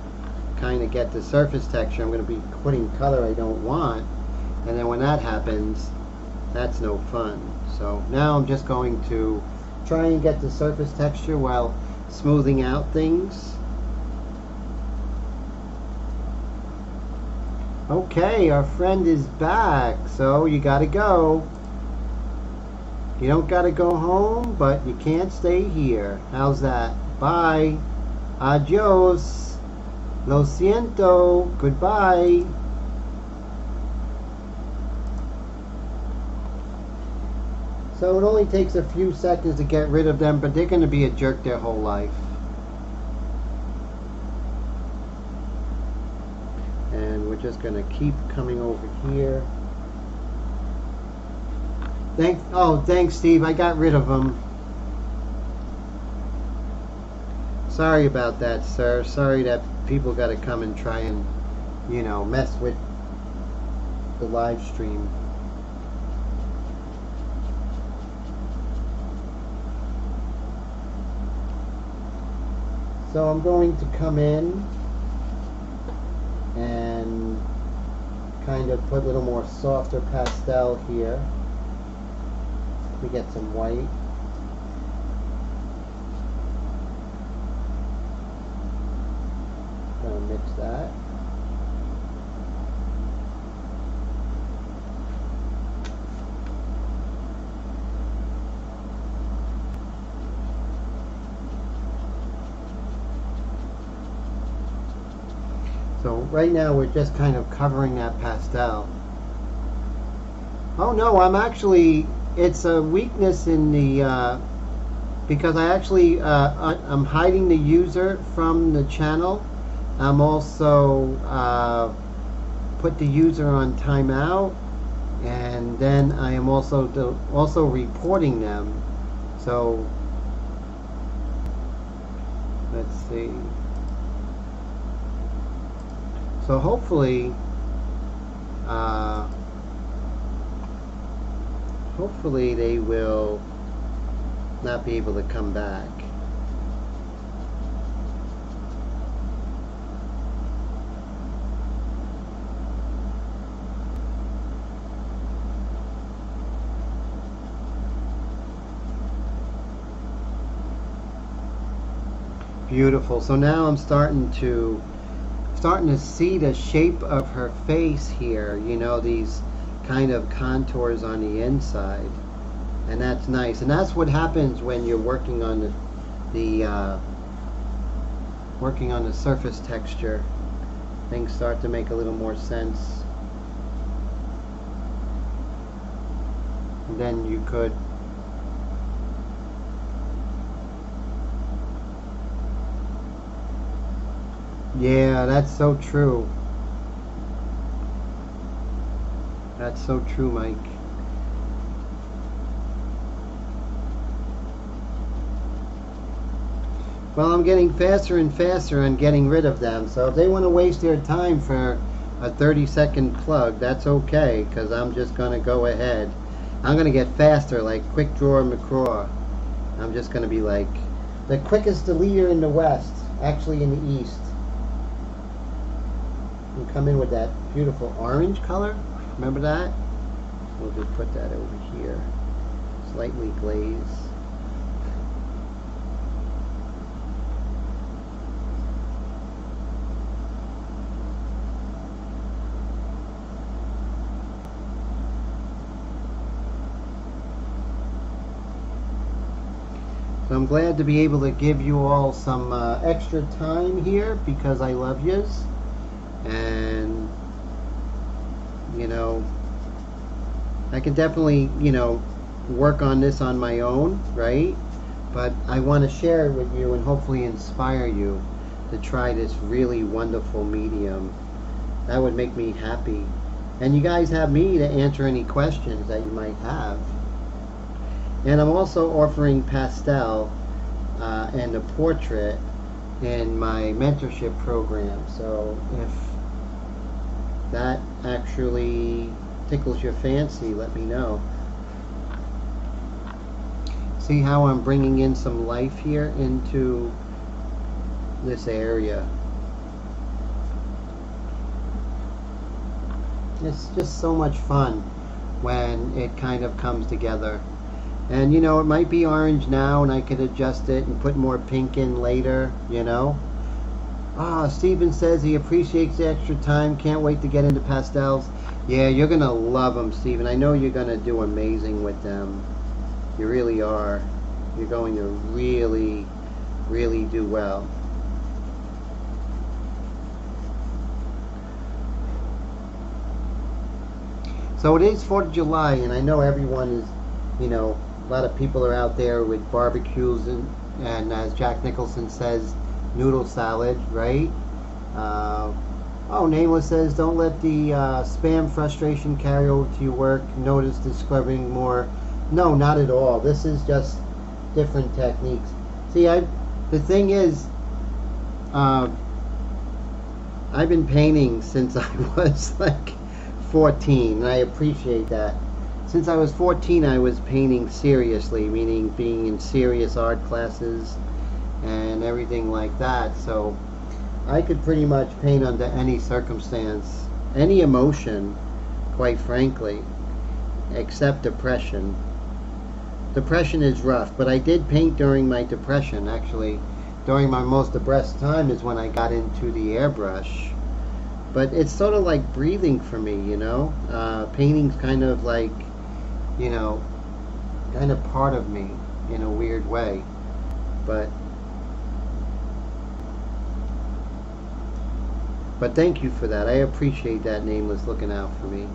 Speaker 1: kind of get the surface texture, I'm going to be putting color I don't want, and then when that happens, that's no fun. So now I'm just going to try and get the surface texture while smoothing out things. Okay, our friend is back, so you gotta go. You don't gotta go home, but you can't stay here. How's that? Bye. Adios. Lo siento. Goodbye. So it only takes a few seconds to get rid of them, but they're going to be a jerk their whole life. And we're just going to keep coming over here. Thanks, Steve. I got rid of them. Sorry about that, sir. Sorry that people got to come and try and, you know, mess with the live stream. So I'm going to come in and kind of put a little more softer pastel here. We get some white. Gonna mix that. So right now we're just kind of covering that pastel. Oh no, I'm actually, it's a weakness in the, because I actually, I'm hiding the user from the channel. I'm also put the user on timeout, and then I am also reporting them. So let's see. So hopefully they will not be able to come back. Beautiful. So now I'm starting to see the shape of her face here, you know, these kind of contours on the inside, and that's nice. And that's what happens when you're working on the surface texture. Things start to make a little more sense. And then you could yeah, that's so true. That's so true, Mike. Well, I'm getting faster and faster on getting rid of them. So if they want to waste their time for a 30-second plug, that's okay, because I'm just going to go ahead. I'm going to get faster, like Quick Draw McCraw. I'm just going to be like the quickest deleter in the West, actually in the East. And come in with that beautiful orange color. Remember that? We'll just put that over here. Slightly glaze. So I'm glad to be able to give you all some extra time here, because I love yous. And you know, I can definitely, you know, work on this on my own, right? But I want to share it with you and hopefully inspire you to try this really wonderful medium. That would make me happy. And you guys have me to answer any questions that you might have. And I'm also offering Pastel and the Portrait in my mentorship program. So if that actually tickles your fancy, let me know. See how I'm bringing in some life here into this area. It's just so much fun when it kind of comes together. And you know, it might be orange now and I could adjust it and put more pink in later, you know. Steven says he appreciates the extra time, can't wait to get into pastels. Yeah, you're gonna love them, Steven. I know you're gonna do amazing with them. You really are. You're going to really, really do well. So it is 4th of July, and I know everyone is, you know, a lot of people are out there with barbecues and as Jack Nicholson says, noodle salad, right? Nameless says, don't let the spam frustration carry over to your work. Notice discovering more. No, not at all. This is just different techniques. See, the thing is, I've been painting since I was like 14, and I appreciate that. Since I was 14, I was painting seriously, meaning being in serious art classes and everything like that. So I could pretty much paint under any circumstance, any emotion, quite frankly, except depression. Depression is rough, but I did paint during my depression. Actually, during my most depressed time is when I got into the airbrush. But it's sort of like breathing for me, you know. Painting's kind of like, you know, kind of part of me in a weird way. But thank you for that. I appreciate that, Nameless, looking out for me.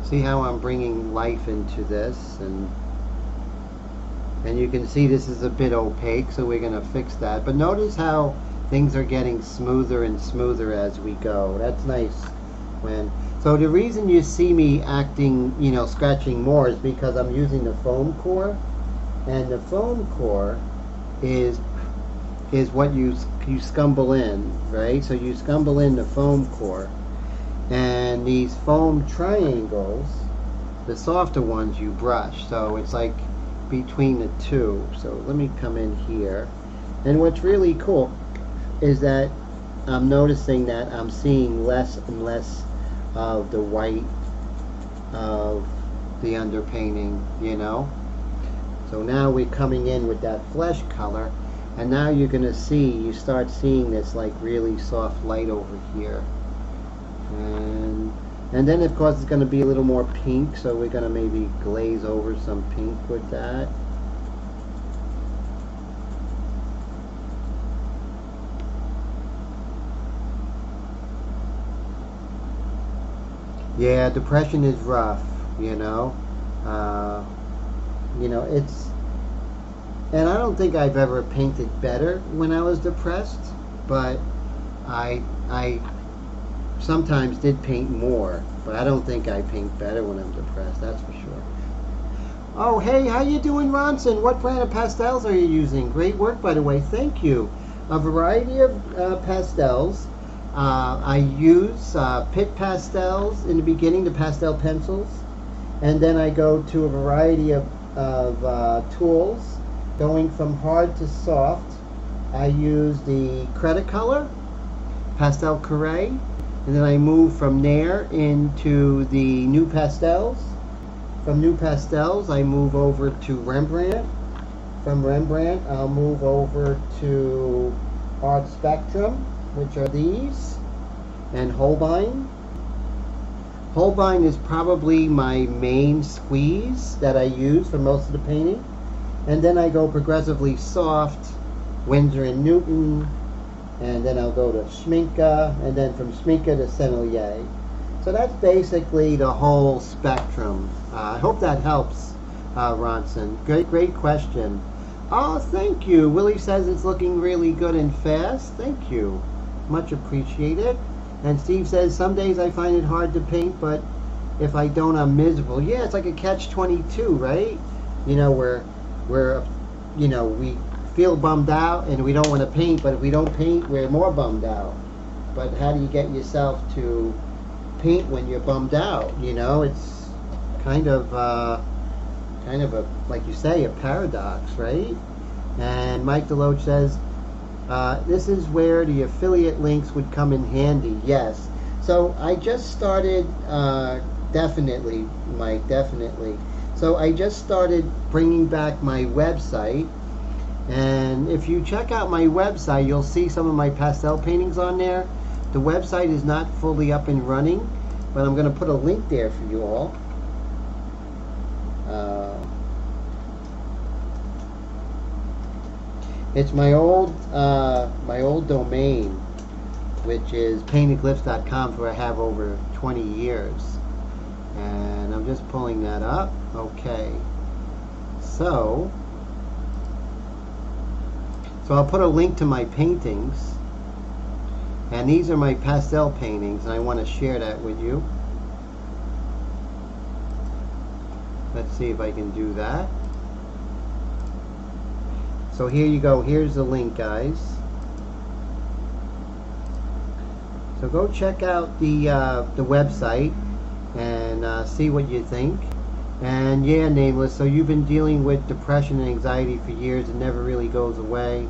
Speaker 1: See how I'm bringing life into this, and you can see this is a bit opaque, so we're going to fix that. But notice how things are getting smoother and smoother as we go. That's nice. So the reason you see me acting, you know, scratching more is because I'm using the foam core, and the foam core is what you scumble in, right? So you scumble in the foam core, and these foam triangles, the softer ones, you brush. So it's like between the two. So let me come in here, and what's really cool is that I'm noticing that I'm seeing less and less of the white of the underpainting, you know. So now we're coming in with that flesh color, and now you're going to see, you start seeing this like really soft light over here. And then of course it's going to be a little more pink, so we're going to maybe glaze over some pink with that. Yeah, depression is rough, you know. You know, it's, and I don't think I've ever painted better when I was depressed, but I sometimes did paint more, but I don't think I paint better when I'm depressed, that's for sure. Oh, hey, how you doing, Ronson? What brand of pastels are you using? Great work, by the way, thank you. A variety of pastels. I use Pit Pastels in the beginning, the pastel pencils, and then I go to a variety of tools, going from hard to soft. I use the Cretacolor, Pastel Portrait, and then I move from there into the New Pastels. From New Pastels, I move over to Rembrandt. From Rembrandt, I'll move over to Art Spectrum, which are these, and Holbein. Holbein is probably my main squeeze that I use for most of the painting. And then I go progressively soft, Winsor & Newton, and then I'll go to Schmincke, and then from Schmincke to Sennelier. So that's basically the whole spectrum. I hope that helps, Ronson. Great question. Oh, thank you. Willie says it's looking really good and fast. Thank you. Much appreciated. And Steve says, some days I find it hard to paint, but if I don't, I'm miserable. Yeah, it's like a catch-22, right? You know, we're, you know, we feel bummed out and we don't want to paint, but if we don't paint, we're more bummed out. But how do you get yourself to paint when you're bummed out? You know, it's kind of kind of a, like you say, a paradox, right? And Mike DeLoach says, this is where the affiliate links would come in handy. Yes. So I just started, definitely, Mike, definitely. So I just started bringing back my website. And if you check out my website, you'll see some of my pastel paintings on there. The website is not fully up and running, but I'm going to put a link there for you all. It's my old domain, which is paintedglyphs.com, where I have over 20 years. And I'm just pulling that up. Okay. So I'll put a link to my paintings. And these are my pastel paintings, and I want to share that with you. Let's see if I can do that. So here you go. Here's the link, guys. So go check out the website and see what you think. And yeah, Nameless, so you've been dealing with depression and anxiety for years. It never really goes away.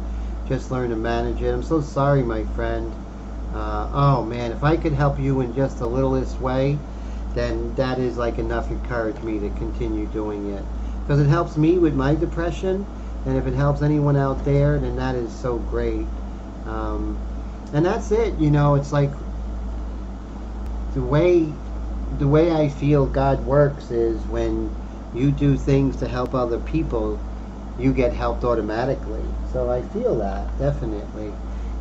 Speaker 1: Just learn to manage it. I'm so sorry, my friend. Oh man, if I could help you in just the littlest way, then that is like enough to encourage me to continue doing it. Because it helps me with my depression, and if it helps anyone out there, then that is so great. And that's it, you know, it's like the way I feel God works is when you do things to help other people, you get helped automatically. So I feel that, definitely.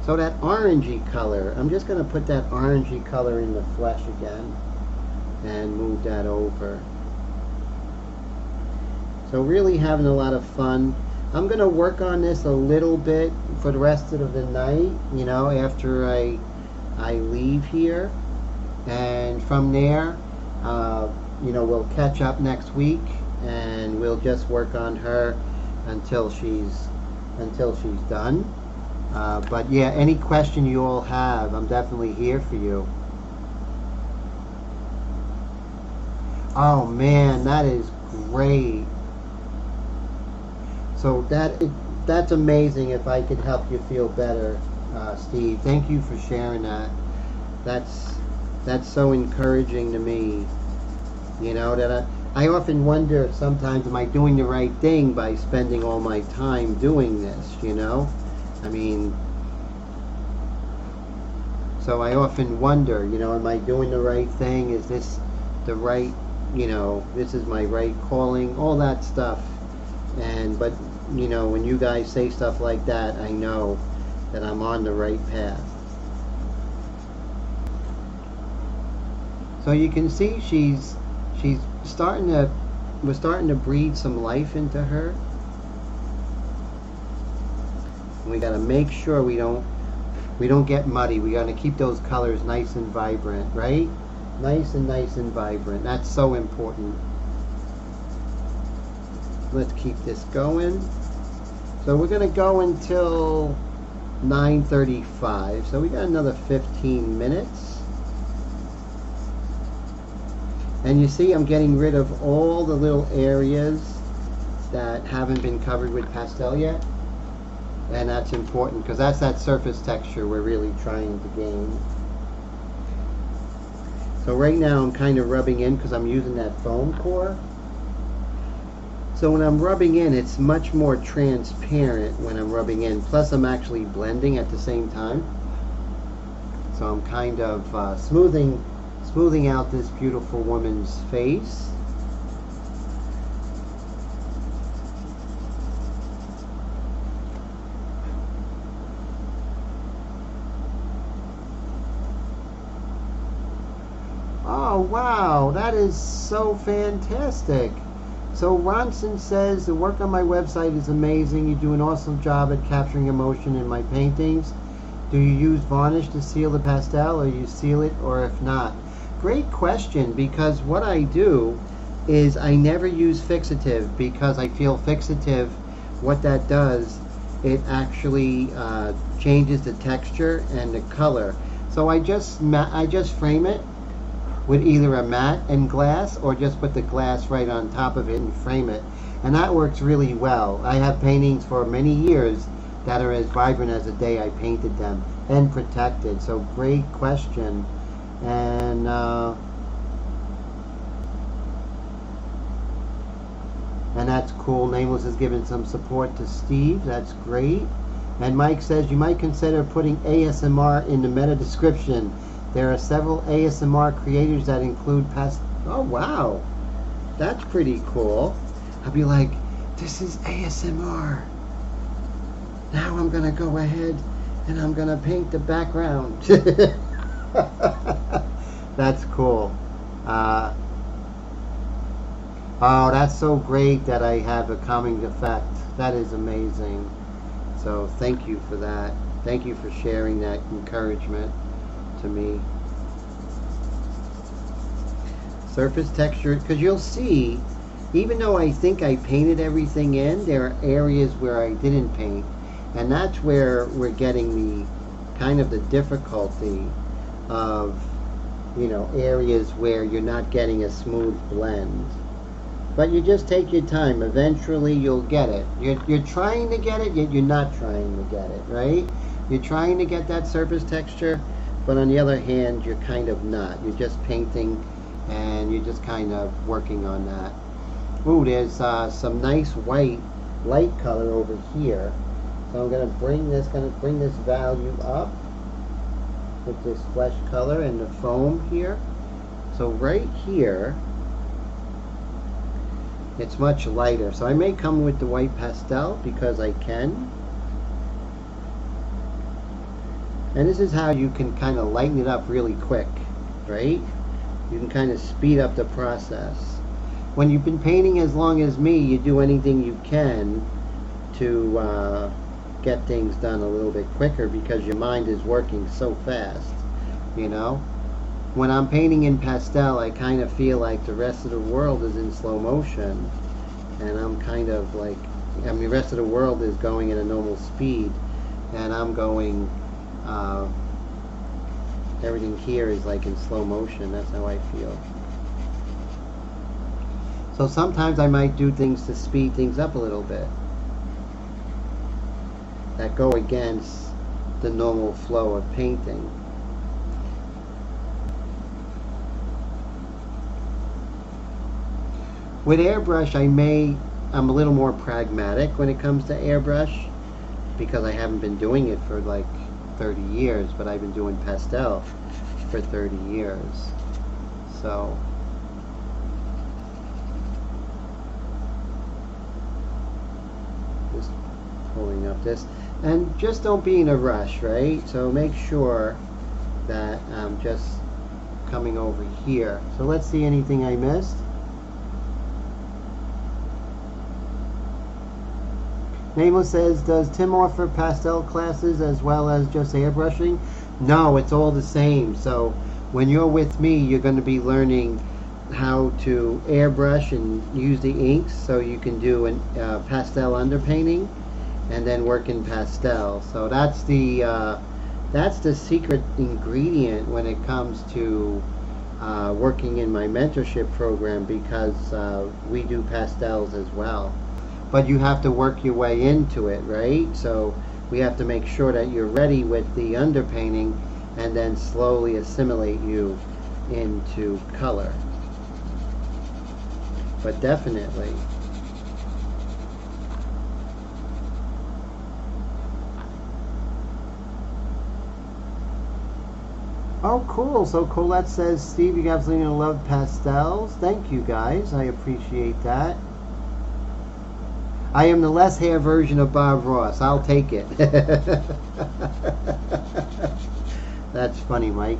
Speaker 1: So that orangey color, I'm just going to put that orangey color in the flesh again and move that over. So really having a lot of fun. I'm going to work on this a little bit for the rest of the night, you know, after I leave here. And from there, you know, we'll catch up next week and we'll just work on her until she's done. But yeah, any question you all have, I'm definitely here for you. Oh man, that is great. So that's amazing. If I could help you feel better, Steve, thank you for sharing that. That's so encouraging to me. You know, that I often wonder sometimes, am I doing the right thing by spending all my time doing this, you know? I mean, so I often wonder, you know, am I doing the right thing? Is this the right, you know, this is my right calling, all that stuff. But, you know, when you guys say stuff like that, I know that I'm on the right path. So you can see she's we're starting to breathe some life into her. We got to make sure we don't get muddy. We got to keep those colors nice and vibrant, right? Nice and vibrant. That's so important. Let's keep this going. So we're going to go until 9:35. So we got another 15 minutes. And you see I'm getting rid of all the little areas that haven't been covered with pastel yet. And that's important because that's that surface texture we're really trying to gain. So right now I'm kind of rubbing in because I'm using that foam core. So when I'm rubbing in, it's much more transparent when I'm rubbing in. Plus I'm actually blending at the same time. So I'm kind of smoothing out this beautiful woman's face. Oh wow, that is so fantastic. So Ronson says, the work on my website is amazing. You do an awesome job at capturing emotion in my paintings. Do you use varnish to seal the pastel, or you seal it, or if not? Great question, because what I do is I never use fixative, because I feel fixative, what that does, it actually changes the texture and the color. So I just frame it with either a matte and glass or just put the glass right on top of it and frame it. And that works really well. I have paintings for many years that are as vibrant as the day I painted them and protected. So great question. And that's cool. Nameless is giving some support to Steve. That's great. And Mike says you might consider putting ASMR in the meta description. There are several ASMR creators that include Oh wow, that's pretty cool. I'll be like, this is ASMR. Now I'm gonna go ahead and I'm gonna paint the background. That's cool. Oh, that's so great that I have a calming effect. That is amazing. So thank you for that. Thank you for sharing that encouragement to me. Surface texture, because you'll see, even though I think I painted everything in, there are areas where I didn't paint. And that's where we're getting the kind of the difficulty of, you know, areas where you're not getting a smooth blend. But you just take your time. Eventually you'll get it. You're trying to get it, yet you're not trying to get it, right? You're trying to get that surface texture, but on the other hand, you're kind of not. You're just painting and you're just kind of working on that. Ooh, there's some nice white light color over here. So I'm going to bring this value up with this flesh color and the foam here. So right here, it's much lighter. So I may come with the white pastel because I can. And this is how you can kind of lighten it up really quick, right? You can kind of speed up the process. When you've been painting as long as me, you do anything you can to get things done a little bit quicker because your mind is working so fast, you know? When I'm painting in pastel, I kind of feel like the rest of the world is in slow motion, and I'm kind of like, I mean, the rest of the world is going at a normal speed, and I'm going, everything here is like in slow motion. That's how I feel. So sometimes I might do things to speed things up a little bit that go against the normal flow of painting. With airbrush, I'm a little more pragmatic when it comes to airbrush because I haven't been doing it for like 30 years, but I've been doing pastel for 30 years. So just pulling up this, and just don't be in a rush, right? So make sure that I'm just coming over here. So let's see anything I missed. Nameless says, does Tim offer pastel classes as well as just airbrushing? No, it's all the same. So when you're with me, you're going to be learning how to airbrush and use the inks so you can do a pastel underpainting and then work in pastel. So that's the secret ingredient when it comes to working in my mentorship program, because we do pastels as well. But you have to work your way into it, right? So we have to make sure that you're ready with the underpainting and then slowly assimilate you into color. But definitely. Oh, cool. So Colette says, Steve, you guys are going to love pastels. Thank you, guys. I appreciate that. I am the less hair version of Bob Ross. I'll take it. That's funny, Mike.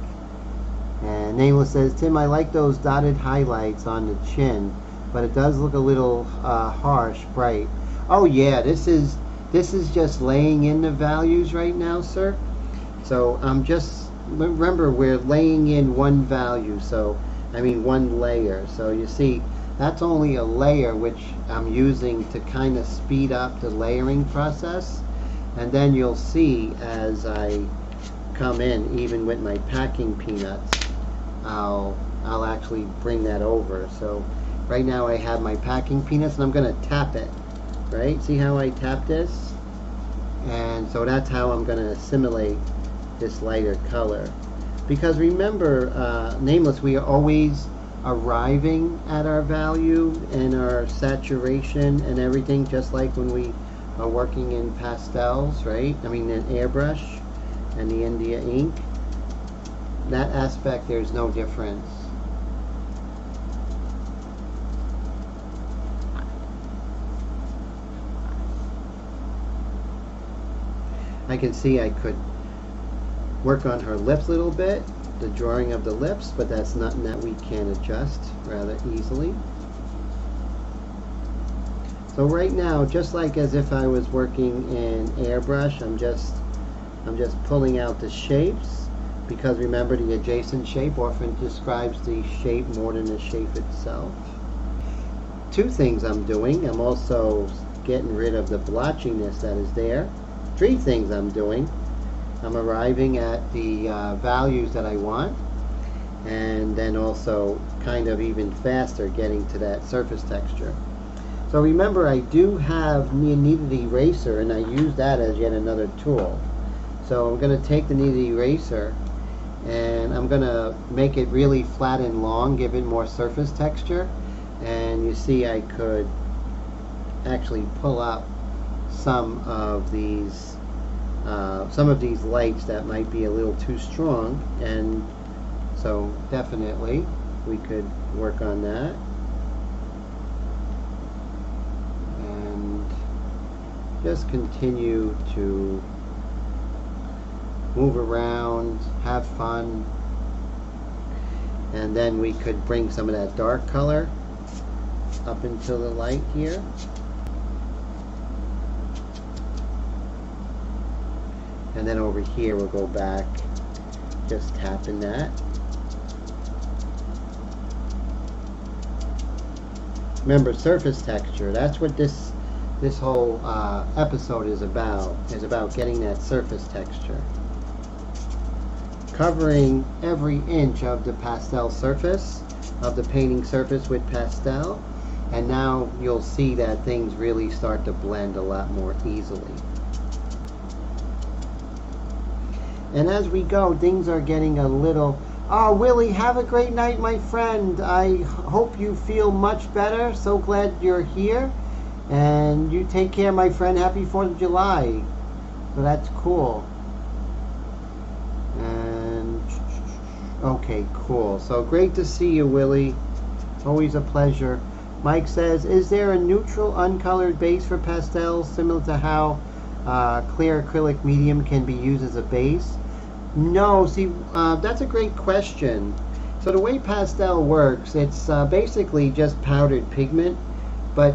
Speaker 1: And Nameless says, Tim, I like those dotted highlights on the chin, but it does look a little harsh, bright. Oh yeah, this is just laying in the values right now, sir. So I'm just, remember, we're laying in one value, so I mean one layer. So you see, that's only a layer which I'm using to kind of speed up the layering process. And then you'll see as I come in, even with my packing peanuts, I'll I'll actually bring that over. So right now I have my packing peanuts and I'm going to tap it, right? See how I tap this? And so that's how I'm going to assimilate this lighter color. Because remember, Nameless, we are always arriving at our value and our saturation and everything, just like when we are working in pastels, right? I mean in Airbrush and the India ink. That aspect, there's no difference. I can see I could work on her lips a little bit, the drawing of the lips, but that's nothing that we can adjust rather easily. So right now, just like as if I was working in Airbrush, I'm just pulling out the shapes, because remember, the adjacent shape often describes the shape more than the shape itself. Two things I'm doing. I'm also getting rid of the blotchiness that is there. Three things I'm doing. I'm arriving at the values that I want, and then also kind of even faster getting to that surface texture. So remember, I do have kneaded eraser, and I use that as yet another tool. So I'm going to take the kneaded eraser and I'm going to make it really flat and long, give it more surface texture. And you see I could actually pull up some of these lights that might be a little too strong, and so definitely we could work on that. And just continue to move around, have fun, and then we could bring some of that dark color up into the light here. And then over here we'll go back, just tapping that. Remember, surface texture, that's what this whole episode is about getting that surface texture. Covering every inch of the pastel surface, of the painting surface with pastel, and now you'll see that things really start to blend a lot more easily. And as we go, things are getting a little... Oh, Willie, have a great night, my friend. I hope you feel much better. So glad you're here. And you take care, my friend. Happy 4th of July. So that's cool. And... okay, cool. So great to see you, Willie. Always a pleasure. Mike says, is there a neutral, uncolored base for pastels, similar to how clear acrylic medium can be used as a base? No, see, that's a great question. So the way pastel works, it's basically just powdered pigment, but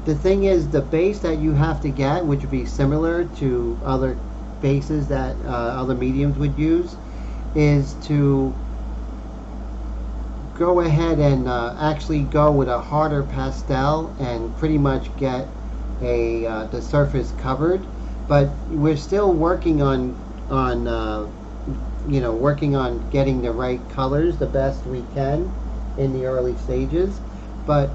Speaker 1: the thing is, the base that you have to get, which would be similar to other bases that other mediums would use, is to go ahead and actually go with a harder pastel and pretty much get the surface covered. But we're still working on working on getting the right colors the best we can in the early stages. But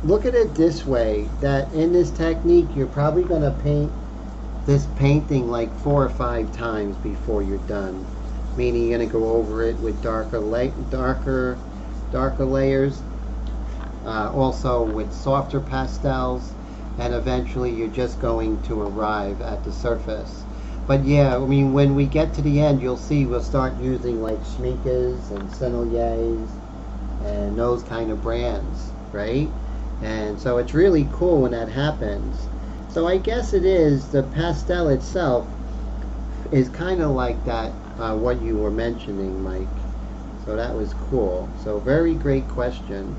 Speaker 1: look at it this way, that in this technique you're probably going to paint this painting like 4 or 5 times before you're done, meaning you're going to go over it with darker layers, also with softer pastels, and eventually you're just going to arrive at the surface. But yeah, I mean, when we get to the end, you'll see we'll start using like Schmincke's and Senneliers and those kind of brands, right? And so it's really cool when that happens. So I guess it is, the pastel itself is kind of like that, what you were mentioning, Mike. So that was cool. So very great question.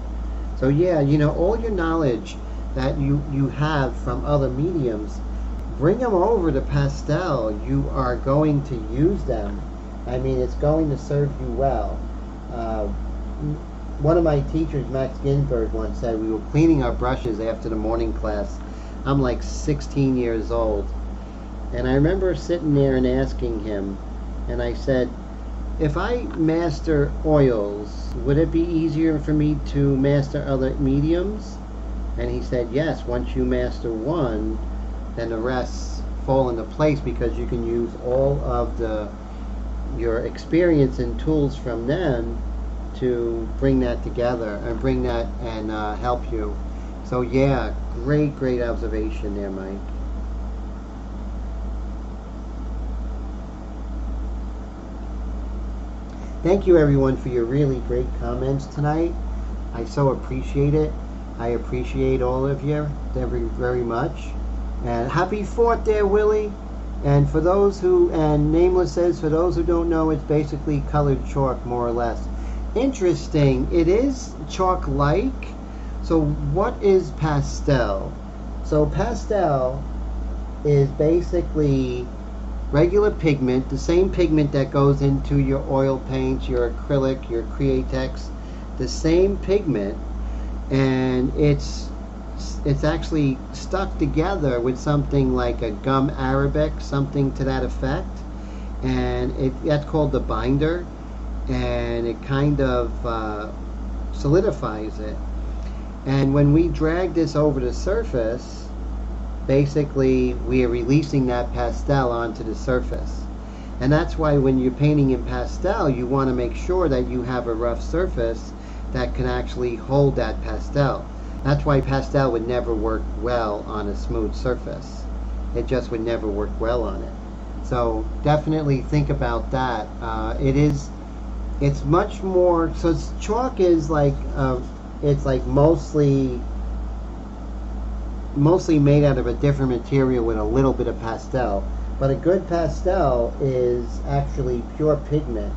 Speaker 1: So yeah, you know, all your knowledge that you have from other mediums, bring them over to pastel. You are going to use them. I mean, it's going to serve you well. One of my teachers, Max Ginsberg, once said, we were cleaning our brushes after the morning class. I'm like 16 years old. And I remember sitting there and asking him, and I said, if I master oils, would it be easier for me to master other mediums? And he said, yes, once you master one, then the rest fall into place, because you can use all of your experience and tools from them to bring that together and bring that and help you. So yeah, great observation there, Mike. Thank you everyone for your really great comments tonight. I so appreciate it. I appreciate all of you very much. And happy 4th there, Willie. And for those who, and Nameless says, for those who don't know, it's basically colored chalk, more or less. Interesting. It is chalk-like. So what is pastel? So pastel is basically regular pigment, the same pigment that goes into your oil paints, your acrylic, your Createx, the same pigment, and it's actually stuck together with something like a gum arabic, something to that effect, and that's called the binder, and it kind of solidifies it. And when we drag this over the surface, basically we are releasing that pastel onto the surface. And that's why when you're painting in pastel, you want to make sure that you have a rough surface that can actually hold that pastel. That's why pastel would never work well on a smooth surface. It just would never work well on it. So definitely think about that. It's much more, so chalk is like, it's like mostly made out of a different material with a little bit of pastel. But a good pastel is actually pure pigment.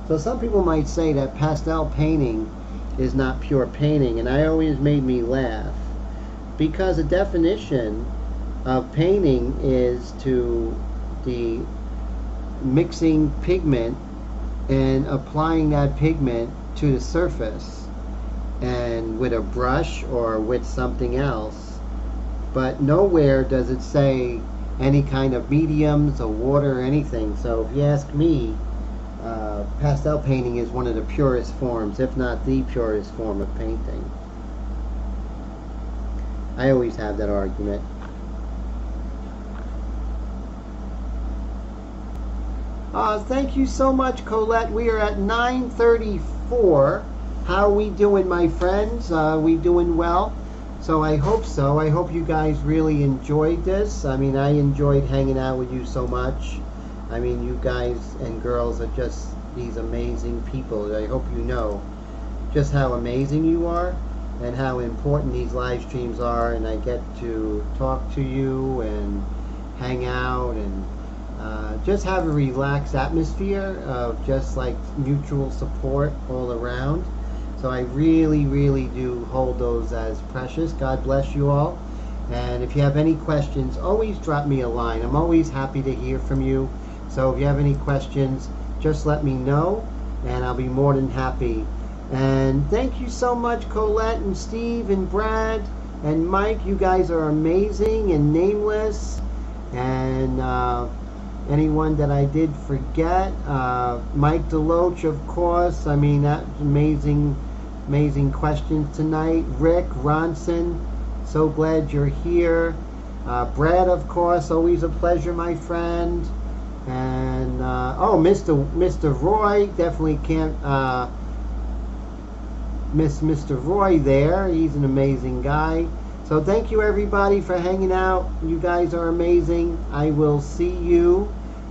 Speaker 1: So some people might say that pastel painting is not pure painting, and I always made me laugh, because the definition of painting is to the mixing pigment and applying that pigment to the surface, and with a brush or with something else. But nowhere does it say any kind of mediums or water or anything. So if you ask me, pastel painting is one of the purest forms, if not the purest form of painting. I always have that argument. Thank you so much, Colette. We are at 9:34. How are we doing, my friends? We doing well? So I hope so. I hope you guys really enjoyed this. I mean, I enjoyed hanging out with you so much. I mean, you guys and girls are just these amazing people. I hope you know just how amazing you are and how important these live streams are, and I get to talk to you and hang out and just have a relaxed atmosphere of just like mutual support all around. So I really do hold those as precious. God bless you all. And if you have any questions, always drop me a line. I'm always happy to hear from you. So if you have any questions, just let me know, and I'll be more than happy. And thank you so much, Colette and Steve and Brad and Mike. You guys are amazing, and Nameless, and anyone that I did forget. Mike Deloach, of course. I mean, that's amazing questions tonight. Rick Ronson, so glad you're here. Brad, of course, always a pleasure, my friend. And Mr. Roy, definitely can't miss Mr. Roy there. He's an amazing guy. So thank you everybody for hanging out. You guys are amazing. I will see you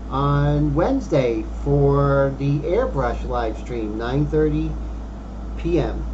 Speaker 1: on Wednesday for the Airbrush live stream, 9:30 p.m.